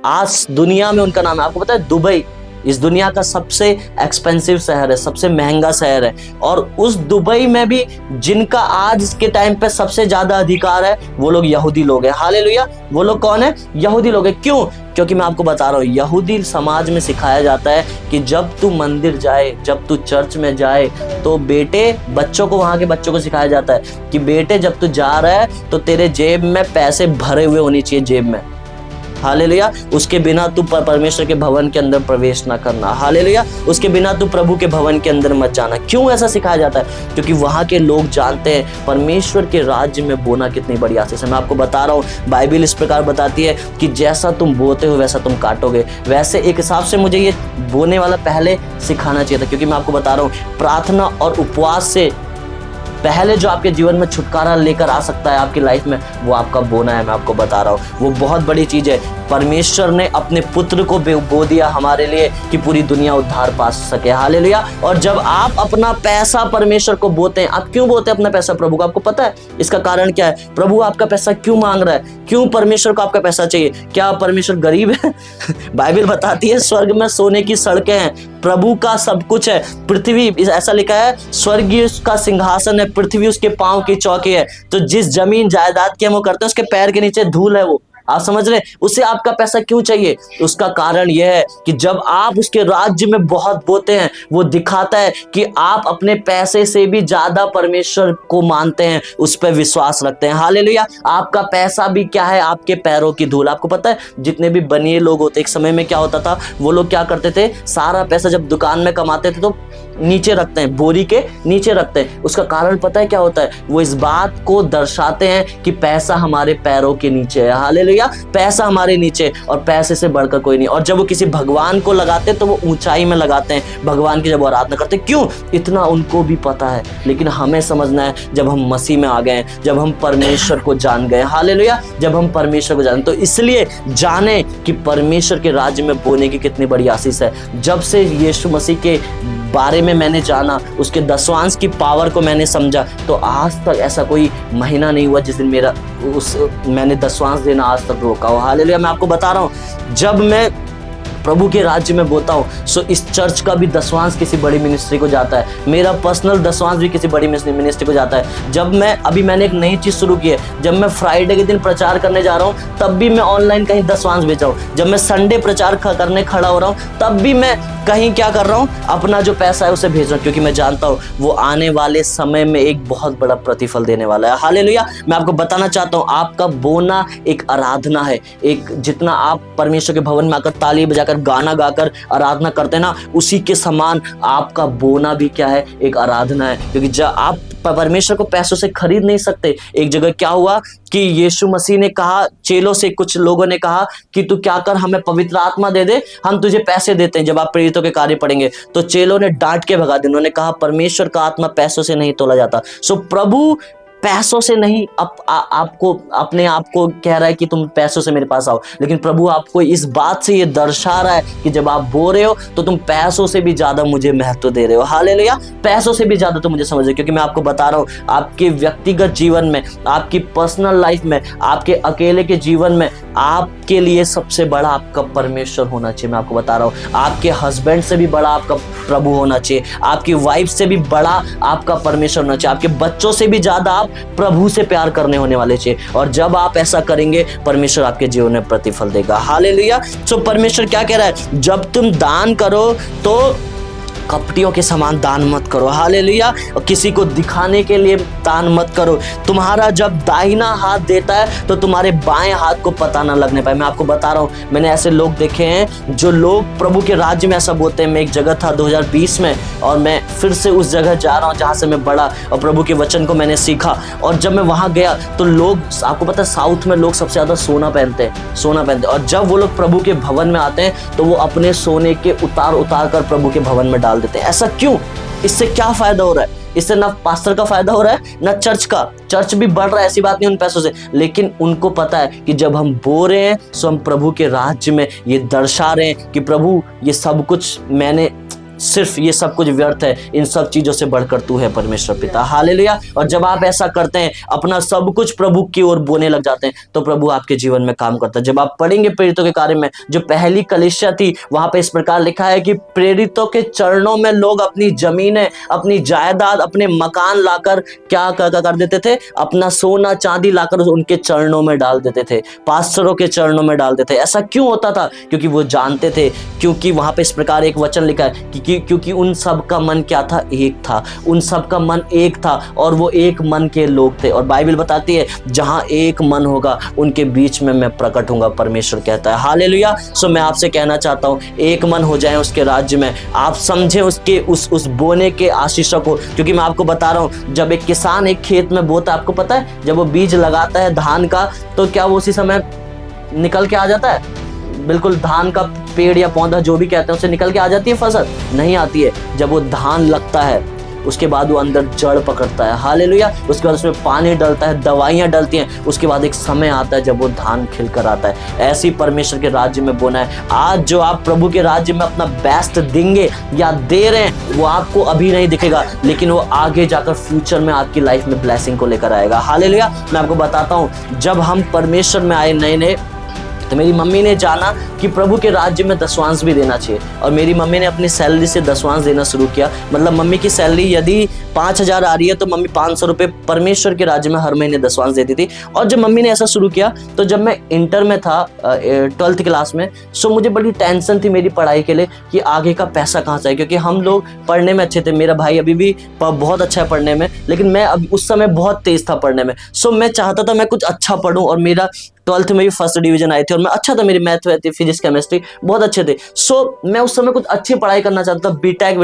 आज दुनिया में उनका नाम है। आपको पता है दुबई इस दुनिया का सबसे एक्सपेंसिव शहर है, सबसे महंगा शहर है। और उस दुबई में भी जिनका आज के टाइम पे सबसे ज्यादा अधिकार है वो लोग यहूदी लोग हैं। हालेलुया। वो लोग कौन है? यहूदी लोग हैं। क्यों? क्योंकि मैं आपको बता रहा हूँ, यहूदी समाज में सिखाया जाता है कि जब तू मंदिर जाए, जब तू चर्च में जाए, तो बेटे, बच्चों को, वहाँ के बच्चों को सिखाया जाता है कि बेटे जब तू जा रहा है तो तेरे जेब में पैसे भरे हुए होने चाहिए, जेब में। हालेलुया। उसके बिना तू परमेश्वर के भवन के अंदर प्रवेश ना करना। हालेलुया। उसके बिना तू प्रभु के भवन के अंदर मत जाना। क्यों ऐसा सिखाया जाता है? क्योंकि वहाँ के लोग जानते हैं परमेश्वर के राज्य में बोना कितनी बड़ी आशीष है। मैं आपको बता रहा हूँ, बाइबल इस प्रकार बताती है कि जैसा तुम बोते हो वैसा तुम काटोगे। वैसे एक हिसाब से मुझे ये बोने वाला पहले सिखाना चाहिए था, क्योंकि मैं आपको बता रहा हूँ प्रार्थना और उपवास से पहले जो आपके जीवन में छुटकारा लेकर आ सकता है आपकी लाइफ में, वो आपका बोना है। मैं आपको बता रहा हूँ वो बहुत बड़ी चीज है। परमेश्वर ने अपने पुत्र को बो दिया हमारे लिए कि पूरी दुनिया उद्धार पा सके। हालेलुया। और जब आप अपना पैसा परमेश्वर को बोते हैं, आप क्यों बोते हैं अपना पैसा प्रभु को? आपको पता है इसका कारण क्या है? प्रभु आपका पैसा क्यों मांग रहा है? क्यों परमेश्वर को आपका पैसा चाहिए? क्या परमेश्वर गरीब है? बाइबल बताती है स्वर्ग में सोने की सड़कें हैं, प्रभु का सब कुछ है। पृथ्वी, ऐसा लिखा है, स्वर्गीय का सिंहासन है, पृथ्वी उसके पांव की चौकी है। तो जिस जमीन जायदाद की हम वो करते हैं, उसके पैर के नीचे धूल है। वो आप समझ रहे? उसे आपका पैसा क्यों चाहिए? उसका कारण यह है कि जब आप उसके राज्य में बहुत बोते हैं, वो दिखाता है कि आप अपने पैसे से भी ज्यादा परमेश्वर को मानते हैं, उस पर विश्वास रखते हैं। हालेलुया। आपका पैसा भी क्या है? आपके पैरों की धूल। आपको पता है जितने भी बनिए लोग होते, एक समय में क्या होता था, वो लोग क्या करते थे, सारा पैसा जब दुकान में कमाते थे तो नीचे रखते हैं, बोरी के नीचे रखते हैं। उसका कारण पता है क्या होता है? वो इस बात को दर्शाते हैं कि पैसा हमारे पैरों के नीचे है। हालेलुया। पैसा हमारे नीचे, और पैसे से बढ़कर कोई नहीं। और जब वो किसी भगवान को लगाते हैं तो वो ऊंचाई में लगाते हैं, भगवान की जब आराधना करते हैं। क्यों? इतना उनको भी पता है। लेकिन हमें समझना है, जब हम मसीह में आ गए हैं, जब हम परमेश्वर को जान गए, हालेलुया, जब हम परमेश्वर को जान, तो इसलिए जाने कि परमेश्वर के राज्य में बोने की कितनी बड़ी आशीष है। जब से यीशु मसीह के बारे में मैंने जाना, उसके दशवांश की पावर को मैंने समझा, तो आज तक ऐसा कोई महीना नहीं हुआ जिस दिन मैंने दशवांश देना आज तक रोका हो। हालेलुया। मैं आपको बता रहा हूँ, जब मैं प्रभु के राज्य में बोता हूँ, सो इस चर्च का भी दशवांश किसी बड़ी मिनिस्ट्री को जाता है, मेरा पर्सनल दशवांश भी किसी बड़ी मिनिस्ट्री को जाता है। जब मैंने एक नई चीज शुरू की है, जब मैं फ्राइडे के दिन प्रचार करने जा रहा हूँ तब भी मैं ऑनलाइन कहीं दशवांश भेजा हूँ। जब मैं संडे प्रचार करने खड़ा हो रहा हूँ तब भी मैं कहीं क्या कर रहा हूँ, अपना जो पैसा है उसे भेज रहा हूँ, क्योंकि मैं जानता हूँ वो आने वाले समय में एक बहुत बड़ा प्रतिफल देने वाला है। हालेलुया। मैं आपको बताना चाहता हूँ, आपका बोना एक आराधना है। एक जितना आप परमेश्वर के भवन में आकर ताली बजाकर गाना गाकर आराधना करते हैं ना, उसी के समान आपका बोना भी क्या है? एक आराधना है। क्योंकि जब आप परमेश्वर को पैसों से खरीद नहीं सकते। एक जगह क्या हुआ कि यीशु मसीह ने कहा चेलों से, कुछ लोगों ने कहा कि तू क्या कर, हमें पवित्र आत्मा दे दे, हम तुझे पैसे देते हैं। जब आप प्रेरितों के कार्य पढ़ेंगे तो चेलों ने डांट के भगा दिया। उन्होंने कहा परमेश्वर का आत्मा पैसों से नहीं तोला जाता। सो प्रभु पैसों से नहीं आपको अपने आप को कह रहा है कि तुम पैसों से मेरे पास आओ, लेकिन प्रभु आपको इस बात से ये दर्शा रहा है कि जब आप बो रहे हो तो तुम पैसों से भी ज्यादा मुझे महत्व दे रहे हो। हालेलुया, पैसों से भी ज्यादा तुम मुझे समझ रहे हो, क्योंकि मैं आपको बता रहा हूँ आपके व्यक्तिगत जीवन में, आपकी पर्सनल लाइफ में, आपके अकेले के जीवन में आपके लिए सबसे बड़ा आपका परमेश्वर होना चाहिए। मैं आपको बता रहा हूँ आपके हस्बैंड से भी बड़ा आपका प्रभु होना चाहिए, आपकी वाइफ से भी बड़ा आपका परमेश्वर होना चाहिए, आपके बच्चों से भी ज्यादा आप प्रभु से प्यार करने होने वाले चाहिए। और जब आप ऐसा करेंगे परमेश्वर आपके जीवन में प्रतिफल देगा। हालेलुया। सो परमेश्वर क्या कह रहा है, जब तुम दान करो तो कपटियों के समान दान मत करो। हालेलुया। और किसी को दिखाने के लिए दान मत करो। तुम्हारा जब दाहिना हाथ देता है तो तुम्हारे बाएं हाथ को पता ना लगने पाए। मैं आपको बता रहा हूँ, मैंने ऐसे लोग देखे हैं जो लोग प्रभु के राज्य में ऐसा बोलते हैं। मैं एक जगह था 2020 में, और मैं फिर से उस जगह जा रहा हूँ जहाँ से मैं बड़ा और प्रभु के वचन को मैंने सीखा। और जब मैं वहाँ गया तो लोग, आपको पता है साउथ में लोग सबसे ज़्यादा सोना पहनते हैं। और जब वो लोग प्रभु के भवन में आते हैं तो वो अपने सोने के उतार कर प्रभु के भवन में डाल देते हैं। ऐसा क्यों? इससे क्या फायदा हो रहा है? इससे ना पास्टर का फायदा हो रहा है ना चर्च का। चर्च भी बढ़ रहा है, ऐसी बात नहीं उन पैसों से, लेकिन उनको पता है कि जब हम बो रहे हैं तो हम प्रभु के राज्य में ये दर्शा रहे हैं कि प्रभु ये सब कुछ मैंने, सिर्फ ये सब कुछ व्यर्थ है, इन सब चीजों से बढ़कर तू है परमेश्वर पिता। हालेलुया। और जब आप ऐसा करते हैं, अपना सब कुछ प्रभु की ओर बोने लग जाते हैं, तो प्रभु आपके जीवन में काम करता है। जब आप पढ़ेंगे प्रेरितों के कार्य में, जो पहली कलीसिया थी, वहां पे इस प्रकार लिखा है कि प्रेरितों के चरणों में लोग अपनी जमीनें, अपनी जायदाद, अपने मकान लाकर क्या कर देते थे, अपना सोना चांदी लाकर उनके चरणों में डाल देते थे, पास्टरों के चरणों में डाल देते थे। ऐसा क्यों होता था? क्योंकि वो जानते थे, क्योंकि वहां पे इस प्रकार एक वचन लिखा है कि क्योंकि उन सब का मन क्या था? एक था। उन सब का मन एक था और वो एक मन के लोग थे। और बाइबल बताती है जहां एक मन होगा उनके बीच में मैं प्रकट होऊंगा, परमेश्वर कहता है। हालेलुया। सो मैं आपसे कहना चाहता हूं, एक मन हो जाए उसके राज्य में। आप समझें उसके उस बोने के आशीषों को, क्योंकि मैं आपको बता रहा हूं, जब एक किसान एक खेत में बोता है, आपको पता है जब वो बीज लगाता है धान का, तो क्या वो उसी समय निकल के आ जाता है? बिल्कुल, धान का पेड़ या पौधा जो भी कहते हैं उससे निकल के आ जाती है फसल? नहीं आती है। जब वो धान लगता है उसके बाद वो अंदर जड़ पकड़ता है। हालेलुया। उसके बाद उसमें पानी डलता है, दवाइयाँ डलती हैं, उसके बाद एक समय आता है जब वो धान खिलकर आता है। ऐसे ही परमेश्वर के राज्य में बोना है। आज जो आप प्रभु के राज्य में अपना बेस्ट देंगे या दे रहे हैं, वो आपको अभी नहीं दिखेगा, लेकिन वो आगे जाकर फ्यूचर में आपकी लाइफ में ब्लेसिंग को लेकर आएगा। हालेलुया। मैं आपको बताता हूँ, जब हम परमेश्वर में आए नए, तो मेरी मम्मी ने जाना कि प्रभु के राज्य में दशवांश भी देना चाहिए, और मेरी मम्मी ने अपनी सैलरी से दशवांश देना शुरू किया। मतलब मम्मी की सैलरी यदि 5,000 आ रही है तो मम्मी 500 रुपये परमेश्वर के राज्य में हर महीने दशवांश देती थी। और जब मम्मी ने ऐसा शुरू किया, तो जब मैं इंटर में था 12th क्लास में, सो मुझे बड़ी टेंशन थी मेरी पढ़ाई के लिए कि आगे का पैसा कहाँ से आए, क्योंकि हम लोग पढ़ने में अच्छे थे। मेरा भाई अभी भी बहुत अच्छा है पढ़ने में, लेकिन मैं अब उस समय बहुत तेज था पढ़ने में। सो मैं चाहता था मैं कुछ अच्छा पढ़ूं, और मेरा 12th में भी फर्स्ट डिवीजन आई थी, और मैं अच्छा था, मेरी मैथ थी, फिजिक्स केमिस्ट्री बहुत अच्छे थे। सो मैं उस समय कुछ अच्छी पढ़ाई करना चाहता था, बीटेक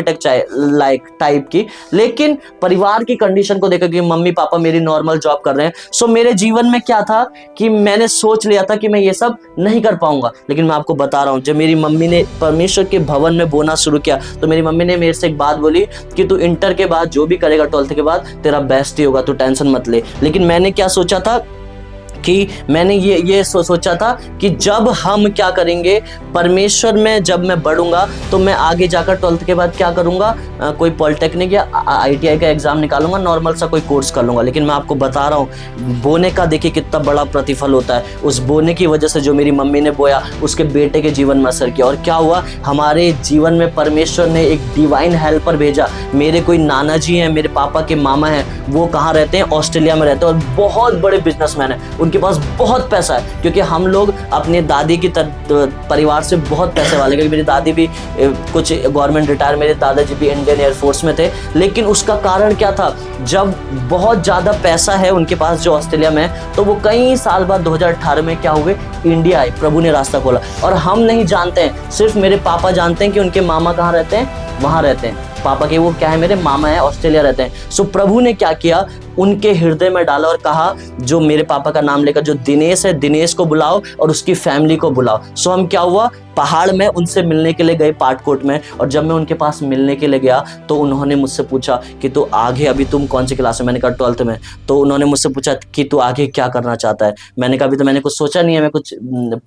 लाइक टाइप की। लेकिन परिवार की कंडीशन को देखकर कि मम्मी पापा मेरी नॉर्मल जॉब कर रहे हैं, सो मेरे जीवन में क्या था कि मैंने सोच लिया था कि मैं ये सब नहीं कर पाऊंगा। लेकिन मैं आपको बता रहा हूँ, जब मेरी मम्मी ने परमेश्वर के भवन में बोना शुरू किया, तो मेरी मम्मी ने मेरे से एक बात बोली कि तू इंटर के बाद जो भी करेगा 12th के बाद तेरा बेस्ट ही होगा, तू टेंशन मत ले। लेकिन मैंने क्या सोचा था कि मैंने ये सोचा था कि जब हम क्या करेंगे परमेश्वर में, जब मैं बढ़ूंगा तो मैं आगे जाकर 12th के बाद क्या करूंगा, कोई पॉलिटेक्निक या ITI का एग्जाम निकालूंगा, नॉर्मल सा कोई कोर्स कर लूंगा। लेकिन मैं आपको बता रहा हूँ, बोने का देखिए कितना बड़ा प्रतिफल होता है। उस बोने की वजह से जो मेरी मम्मी ने बोया, उसके बेटे के जीवन में असर किया, और क्या हुआ, हमारे जीवन में परमेश्वर ने एक डिवाइन हेल्पर भेजा। मेरे कोई नाना जी हैं, मेरे पापा के मामा हैं, वो कहाँ रहते हैं? ऑस्ट्रेलिया में रहते हैं, और बहुत बड़े बिजनेसमैन हैं, उनके पास बहुत पैसा है। क्योंकि हम लोग अपने दादी की परिवार से बहुत पैसे वाले, क्योंकि मेरी दादी भी कुछ गवर्नमेंट रिटायर, मेरे दादाजी भी इंडियन एयरफोर्स में थे। लेकिन उसका कारण क्या था, जब बहुत ज़्यादा पैसा है उनके पास जो ऑस्ट्रेलिया में है, तो वो कई साल बाद 2018 में क्या हुए, इंडिया आए, प्रभु ने रास्ता खोला। और हम नहीं जानते हैं, सिर्फ मेरे पापा जानते हैं कि उनके मामा कहाँ रहते हैं, वहाँ रहते हैं। पापा के वो क्या है, मेरे मामा है, ऑस्ट्रेलिया रहते हैं। सो प्रभु ने क्या किया, उनके हृदय में डाला और कहा जो मेरे पापा का नाम लेकर जो दिनेश है, दिनेश को बुलाओ और उसकी फैमिली को बुलाओ। सो हम क्या हुआ, पहाड़ में उनसे मिलने के लिए गए पाटकोट में। और जब मैं उनके पास मिलने के लिए गया तो उन्होंने मुझसे पूछा कि तू आगे, अभी तुम कौन सी क्लास में? मैंने कहा 12th में। तो उन्होंने मुझसे पूछा कि तू आगे क्या करना चाहता है? मैंने कहा अभी तो मैंने कुछ सोचा नहीं है, मैं कुछ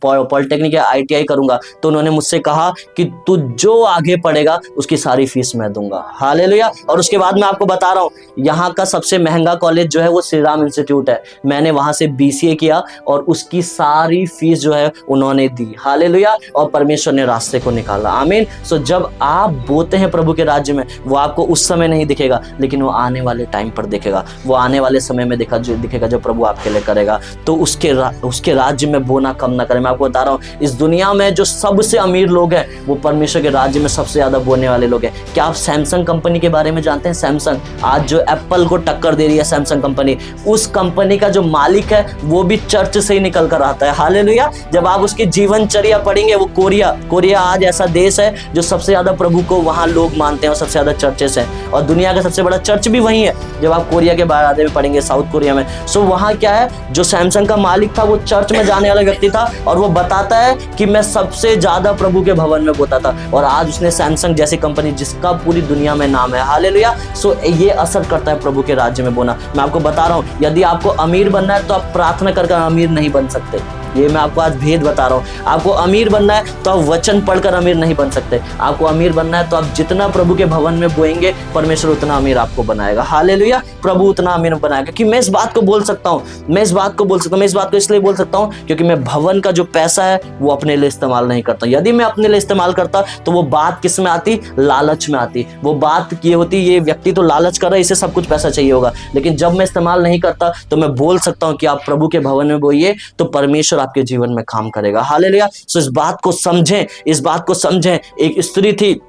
पॉलिटेक्निक या ITI करूंगा। तो उन्होंने मुझसे कहा कि तू जो आगे पढ़ेगा उसकी सारी फीस मैं दूंगा। हालेलुया। और उसके बाद मैं आपको बता रहा हूँ, यहाँ का सबसे महंगा कॉलेज जो है वो श्री राम इंस्टीट्यूट है। मैंने वहां से BCA किया और उसकी सारी फीस जो है उन्होंने दी। हालेलुया। और परमेश्वर ने रास्ते को निकाला। आमीन। सो जब आप बोते हैं प्रभु के राज्य में, वो आपको उस समय नहीं दिखेगा, लेकिन वो आने वाले टाइम पर दिखेगा। वो आने वाले समय में दिखेगा जो प्रभु आपके लिए करेगा। तो उसके राज्य में बोना कम ना करें। मैं आपको बता रहा हूँ, इस दुनिया में जो सबसे अमीर लोग हैं वो परमेश्वर के राज्य में सबसे ज्यादा बोने वाले लोग हैं। क्या आप सैमसंग कंपनी के बारे में जानते हैं? सैमसंग आज जो एप्पल को टक्कर दे रही है, सैमसंग कंपनी, उस कंपनी का जो मालिक है वो भी चर्च से ही निकल कर आता है। हालेलुया। जब आप उसकी जीवनचर्या पढ़ेंगे, वो कोरिया आज ऐसा देश है जो सबसे ज्यादा प्रभु को वहां लोग मानते हैं और सबसे ज्यादा चर्चेस हैं, और दुनिया का सबसे बड़ा चर्च भी वहीं है। जब आप कोरिया के बारे में पढ़ेंगे, साउथ कोरिया में, सो वहां क्या है, जो सैमसंग का मालिक था वो चर्च में जाने वाला व्यक्ति था, और वो बताता है कि मैं सबसे ज्यादा प्रभु के भवन में बोता था। और आज उसने सैमसंग जैसी कंपनी जिसका पूरी दुनिया में नाम है। हालेलुया। सो ये असर करता है प्रभु के राज्य में बोना। मैं आपको बता रहा हूँ, यदि आपको अमीर बनना है तो आप प्रार्थना करके अमीर नहीं बन सकते। ये मैं आपको आज भेद बता रहा हूँ। आपको अमीर बनना है तो आप वचन पढ़कर अमीर नहीं बन सकते। आपको अमीर बनना है तो आप जितना प्रभु के भवन में बोएंगे, परमेश्वर उतना अमीर आपको बनाएगा। हालेलुया। प्रभु उतना अमीर बनाएगा। कि मैं इस बात को बोल सकता हूँ, मैं इस बात को इसलिए बोल सकता हूँ क्योंकि मैं भवन का जो पैसा है वो अपने लिए इस्तेमाल नहीं करता। यदि मैं अपने लिए इस्तेमाल करता तो वो बात किस में आती? लालच में आती। वो बात ये होती, ये व्यक्ति तो लालच कर रहा है, इसे सब कुछ पैसा चाहिए होगा। लेकिन जब मैं इस्तेमाल नहीं करता तो मैं बोल सकता हूँ कि आप प्रभु के भवन में बोइए तो परमेश्वर आपके जीवन में काम करेगा। हालेलुया। सो इस बात को समझें। एक स्त्री थी,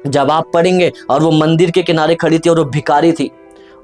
जब आप पढ़ेंगे, और वो मंदिर के किनारे खड़ी थी और वो भिखारी थी।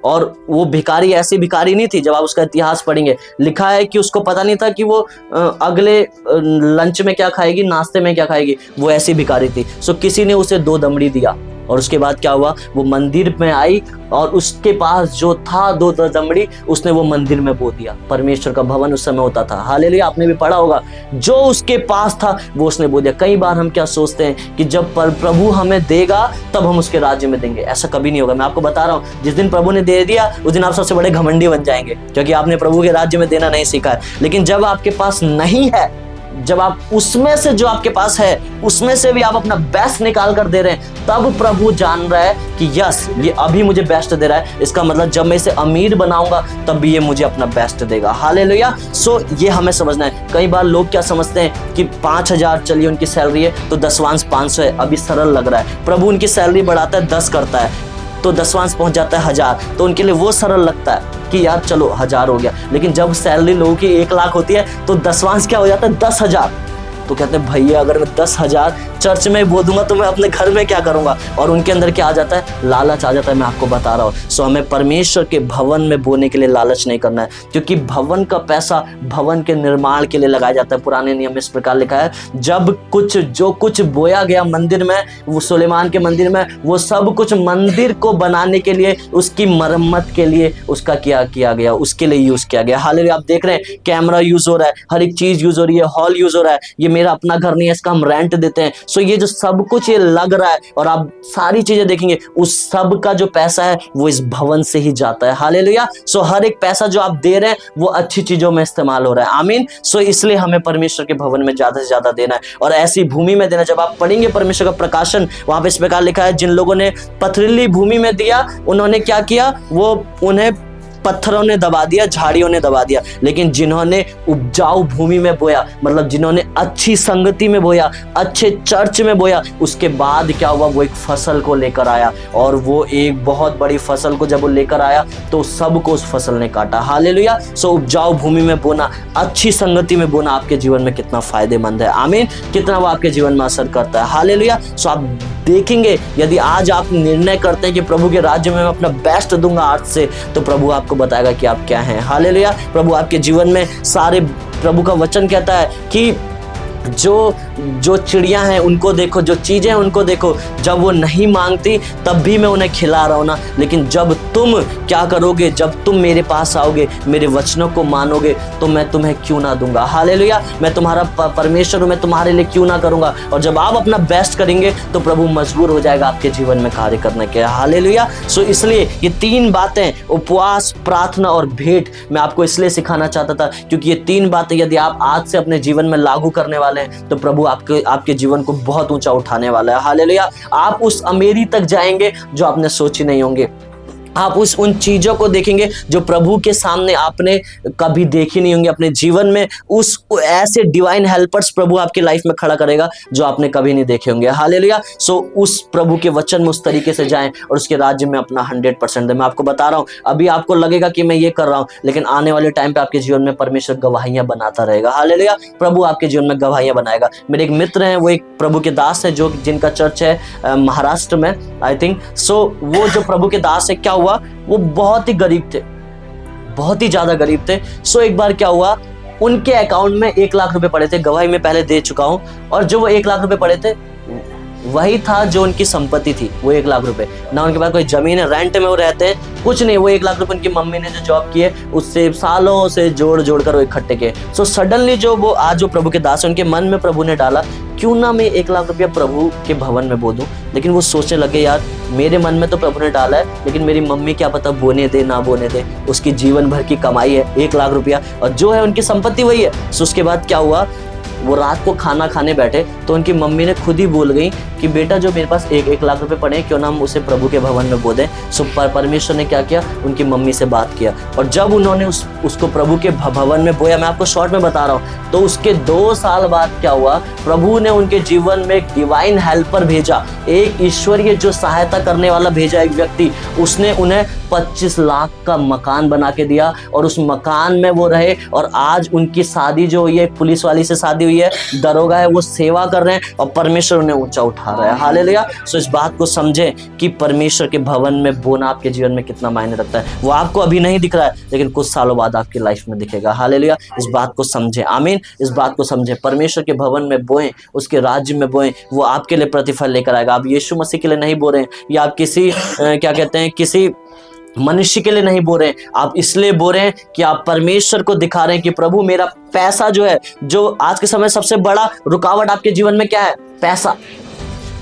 और वो भिखारी ऐसी भिखारी नहीं थी। जब आप उसका इतिहास पढ़ेंगे, लिखा है कि उसको पता नहीं था कि वो अगले लंच में क्या खाएगी, नाश्ते में क्या खाएगी। वो ऐसी भिखारी थी। सो किसी ने उसे 2 दमड़ी दिया, और उसके बाद क्या हुआ, वो मंदिर में आई और उसके पास जो था 2 दमड़ी, उसने वो मंदिर में बो दिया। परमेश्वर का भवन उस समय होता था। हालेलुया। आपने भी पढ़ा होगा, जो उसके पास था वो उसने बो दिया। कई बार हम क्या सोचते हैं कि जब प्रभु हमें देगा तब हम उसके राज्य में देंगे। ऐसा कभी नहीं होगा। मैं आपको बता रहा हूँ, जिस दिन प्रभु ने दे दिया उस दिन आप सबसे बड़े घमंडी बन जाएंगे, क्योंकि आपने प्रभु के राज्य में देना नहीं सीखा है। लेकिन जब आपके पास नहीं है, जब आप उसमें से जो आपके पास है उसमें से भी आप अपना बेस्ट निकाल कर दे रहे हैं, तब प्रभु जान रहा है कि यस, ये अभी मुझे बेस्ट दे रहा है। इसका मतलब जब मैं इसे अमीर बनाऊंगा तब भी ये मुझे अपना बेस्ट देगा। हालेलुया। सो ये हमें समझना है। कई बार लोग क्या समझते हैं कि 5,000 चलिए उनकी सैलरी है तो दसवांश 500 है, अभी सरल लग रहा है। प्रभु उनकी सैलरी बढ़ाता है, 10 करता है तो दसवांश पहुंच जाता है 1000, तो उनके लिए वो सरल लगता है कि यार चलो 1000 हो गया। लेकिन जब सैलरी लोगों की 1 लाख होती है तो दसवांश क्या हो जाता है? 10,000। तो कहते हैं भैया अगर मैं 10,000 चर्च में बोल दूंगा तो मैं अपने घर में क्या करूंगा? और उनके अंदर क्या आ जाता है? लालच आ जाता है। मैं आपको बता रहा हूँ। सो हमें परमेश्वर के भवन में बोने के लिए लालच नहीं करना है, क्योंकि भवन का पैसा भवन के निर्माण के लिए लगाया जाता है। पुराने नियम में इस प्रकार लिखा है, जब जो कुछ बोया गया मंदिर में, वो सुलेमान के मंदिर में, वो सब कुछ मंदिर को बनाने के लिए, उसकी मरम्मत के लिए उसका क्या किया गया, उसके लिए यूज किया गया। हालेलुया। आप देख रहे हैं कैमरा यूज हो रहा है, हर एक चीज यूज हो रही है, हॉल यूज हो रहा है। ये मेरा अपना घर नहीं है, इसका हम रेंट देते हैं। सो ये जो सब कुछ ये लग रहा है और आप सारी चीजें देखेंगे, उस सब का जो पैसा है वो इस भवन से ही जाता है। हालेलुया। सो हर एक पैसा जो आप दे रहे हैं वो अच्छी चीजों में इस्तेमाल हो रहा है। आमीन। सो इसलिए हमें परमेश्वर के भवन में ज्यादा से ज्यादा देना है और ऐसी भूमि में देना। जब आप पढ़ेंगे परमेश्वर का प्रकाशन, वहां पे इस प्रकार लिखा है, जिन लोगों ने पथरीली भूमि में दिया उन्होंने क्या किया, वो उन्हें पत्थरों ने दबा दिया, झाड़ियों ने दबा दिया। लेकिन जिन्होंने उपजाऊ भूमि में बोया, मतलब जिन्होंने अच्छी संगति में बोया, अच्छे चर्च में बोया, उसके बाद क्या हुआ, वो एक फसल को लेकर आया। और वो एक बहुत बड़ी फसल को जब वो लेकर आया तो सबको उस फसल ने काटा। हालेलुया। सो उपजाऊ भूमि में बोना, अच्छी संगति में बोना आपके जीवन में कितना फायदेमंद है। आमीन। कितना वो आपके जीवन में असर करता है। हालेलुया। सो आप देखेंगे, यदि आज आप निर्णय करते हैं कि प्रभु के राज्य में मैं अपना बेस्ट दूंगा आज से, तो प्रभु आपको बताएगा कि आप क्या हैं। हालेलुया। प्रभु आपके जीवन में सारे, प्रभु का वचन कहता है कि जो जो चिड़िया हैं उनको देखो, जो चीज़ें हैं उनको देखो, जब वो नहीं मांगती तब भी मैं उन्हें खिला रहा हूँ ना, लेकिन जब तुम क्या करोगे, जब तुम मेरे पास आओगे, मेरे वचनों को मानोगे, तो मैं तुम्हें क्यों ना दूंगा। हालेलुया, मैं तुम्हारा परमेश्वर हूँ, मैं तुम्हारे लिए क्यों ना करूँगा। और जब आप अपना बेस्ट करेंगे तो प्रभु मजबूर हो जाएगा आपके जीवन में कार्य करने के। हालेलुया। सो इसलिए ये 3 बातें, उपवास, प्रार्थना और भेंट, मैं आपको इसलिए सिखाना चाहता था क्योंकि ये 3 बातें यदि आप आज से अपने जीवन में लागू करने वाले हैं तो प्रभु आपके जीवन को बहुत ऊंचा उठाने वाला है। हालेलुया। आप उस अमीरी तक जाएंगे जो आपने सोची नहीं होंगे। आप उन चीज़ों को देखेंगे जो प्रभु के सामने आपने कभी देखी नहीं होंगी अपने जीवन में। उस ऐसे डिवाइन हेल्पर्स प्रभु आपकी लाइफ में खड़ा करेगा जो आपने कभी नहीं देखे होंगे। हालेलुया। सो उस प्रभु के वचन में उस तरीके से जाएं और उसके राज्य में अपना 100% दें। मैं आपको बता रहा हूँ, अभी आपको लगेगा कि मैं ये कर रहा हूँ, लेकिन आने वाले टाइम पे आपके जीवन में परमेश्वर गवाहियां बनाता रहेगा। हालेलुया। प्रभु आपके जीवन में गवाहियां बनाएगा। मेरे एक मित्र हैं, वो एक प्रभु के दास है, जो जिनका चर्च है महाराष्ट्र में, आई थिंक। सो वो जो प्रभु के दास है, क्या हुआ, वो बहुत ही गरीब थे, बहुत ही ज्यादा गरीब थे। सो एक बार क्या हुआ, उनके अकाउंट में 1 लाख रुपए पड़े थे। गवाही में पहले दे चुका हूं। और जो वो 1 लाख रुपए पड़े थे वही था जो उनकी संपत्ति थी, वो 1 लाख रुपए। ना उनके पास कोई जमीन है, रेंट में वो रहते हैं, कुछ नहीं। वो 1 लाख रुपए उनकी मम्मी ने जो जॉब की है उससे सालों से जोड़ कर वो इकट्ठे किए। सो सडनली जो वो आज जो प्रभु के दास है, उनके मन में प्रभु ने डाला, क्यों ना मैं 1 लाख रुपया प्रभु के भवन में बो दूं। लेकिन वो सोचने लगे, यार मेरे मन में तो प्रभु ने डाला है, लेकिन मेरी मम्मी क्या पता बोने दे ना बोने दे। उसकी जीवन भर की कमाई है 1 लाख रुपया, और जो है उनकी संपत्ति वही है। सो उसके बाद क्या हुआ, वो रात को खाना खाने बैठे तो उनकी मम्मी ने खुद ही बोल गई कि बेटा जो मेरे पास 1 लाख रुपए पड़े हैं, क्यों ना हम उसे प्रभु के भवन में बो दें। सो परमेश्वर ने क्या किया, उनकी मम्मी से बात किया, और जब उन्होंने उसको प्रभु के भवन में बोया, मैं आपको शॉर्ट में बता रहा हूँ, तो उसके 2 साल बाद क्या हुआ, प्रभु ने उनके जीवन में एक डिवाइन हेल्पर भेजा, एक ईश्वरीय जो सहायता करने वाला भेजा, एक व्यक्ति। उसने उन्हें 25 लाख का मकान बना के दिया, और उस मकान में वो रहे। और आज उनकी शादी जो हुई है, पुलिस वाली से शादी हुई है, दरोगा है, वो सेवा कर रहे हैं, और परमेश्वर उन्हें ऊंचा उठा रहा है। हालेलुया। सो इस बात को समझें कि परमेश्वर के भवन में बोना आपके जीवन में कितना मायने रखता है। वो आपको अभी नहीं दिख रहा है, लेकिन कुछ सालों बाद आपकी लाइफ में दिखेगा। हालेलुया। इस बात को समझें। आमीन। इस बात को समझें, परमेश्वर के भवन में बोएं, उसके राज्य में बोएं, वो आपके लिए प्रतिफल लेकर आएगा। आप यीशु मसीह के लिए नहीं बो रहे हैं, या आप किसी क्या कहते हैं, किसी मनुष्य के लिए नहीं बो रहे हैं, आप इसलिए बो रहे हैं कि आप परमेश्वर को दिखा रहे हैं कि प्रभु मेरा पैसा जो है, जो आज के समय सबसे बड़ा रुकावट आपके जीवन में क्या है, पैसा।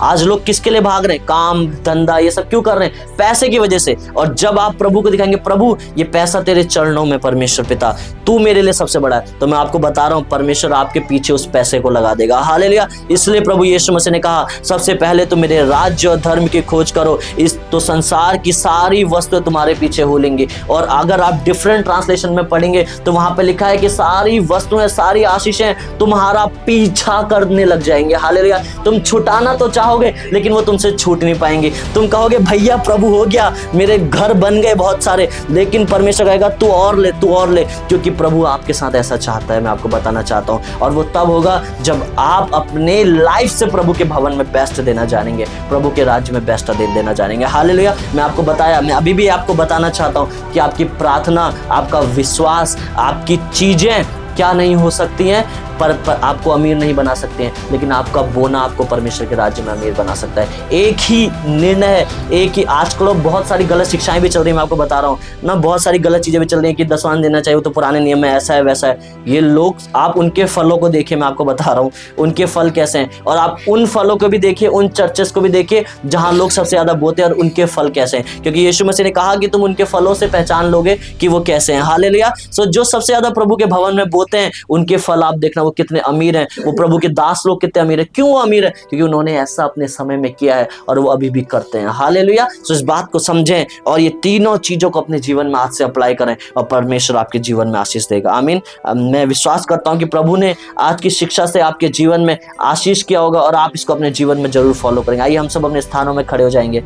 आज लोग किसके लिए भाग रहे हैं, काम धंधा ये सब क्यों कर रहे हैं, पैसे की वजह से। और जब आप प्रभु को दिखाएंगे, प्रभु ये पैसा तेरे चरणों में, परमेश्वर पिता तू मेरे लिए सबसे बड़ा है, तो मैं आपको बता रहा हूं परमेश्वर आपके पीछे उस पैसे को लगा देगा। हालेलुया। इसलिए प्रभु यीशु मसीह ने कहा, सबसे पहले तो मेरे राज्य और धर्म की खोज करो, इस तो संसार की सारी वस्तु तुम्हारे पीछे हो लेंगी। और अगर आप डिफरेंट ट्रांसलेशन में पढ़ेंगे तो वहां पे लिखा है कि सारी वस्तुएं, सारी आशीषें तुम्हारा पीछा करने लग जाएंगे। हालेलुया। तुम छुटाना तो चाहोगे, लेकिन वो तुमसे छूट नहीं पाएंगे। तुम कहोगे भैया प्रभु हो गया, मेरे घर बन गए बहुत सारे, लेकिन परमेश्वर कहेगा तू और ले, तू और ले, क्योंकि प्रभु आपके साथ ऐसा चाहता है। मैं आपको बताना चाहता हूं, और वो तब होगा जब आप अपने लाइफ से प्रभु के भवन में बेस्ट देना जानेंगे, प्रभु के राज्य में बेस्ट देना जानेंगे। हालेलुया। मैं आपको बताया, मैं अभी भी आपको बताना चाहता हूं कि आपकी प्रार्थना, आपका विश्वास, आपकी चीजें क्या नहीं हो सकती हैं, पर आपको अमीर नहीं बना सकते हैं, लेकिन आपका बोना आपको परमेश्वर के राज्य में अमीर बना सकता है। एक ही निर्णय है, एक ही। आजकल बहुत सारी गलत शिक्षाएं भी चल रही हैं, मैं आपको बता रहा हूँ ना, बहुत सारी गलत चीजें भी चल रही हैं कि 10वां देना चाहिए, तो पुराने नियम में ऐसा है वैसा है। ये लोग, आप उनके फलों को देखिए, मैं आपको बता रहा हूँ उनके फल कैसे हैं, और आप उन फलों को भी देखिए, उन चर्चेस को भी देखिए जहाँ लोग सबसे ज्यादा बोते हैं, और उनके फल कैसे हैं, क्योंकि यीशु मसीह ने कहा कि तुम उनके फलों से पहचान लोगे कि वो कैसे हैं। हालेलुया। सो जो सबसे ज्यादा प्रभु के भवन में बोते हैं, उनके फल आप देखना वो कितने अमीर हैं, वो प्रभु के दास लोग कितने अमीर हैं। क्यों अमीर है? क्योंकि उन्होंने ऐसा अपने समय में किया है, और वो अभी भी करते हैं। हालेलुया। सो इस बात को समझें, और ये तीनों चीजों को अपने जीवन में आज से अप्लाई करें, और परमेश्वर आपके जीवन में आशीष देगा। आमीन। मैं विश्वास करता हूं कि प्रभु ने आज की शिक्षा से आपके जीवन में आशीष किया होगा, और आप इसको अपने जीवन में जरूर फॉलो करेंगे। आइए हम सब अपने स्थानों में खड़े हो जाएंगे।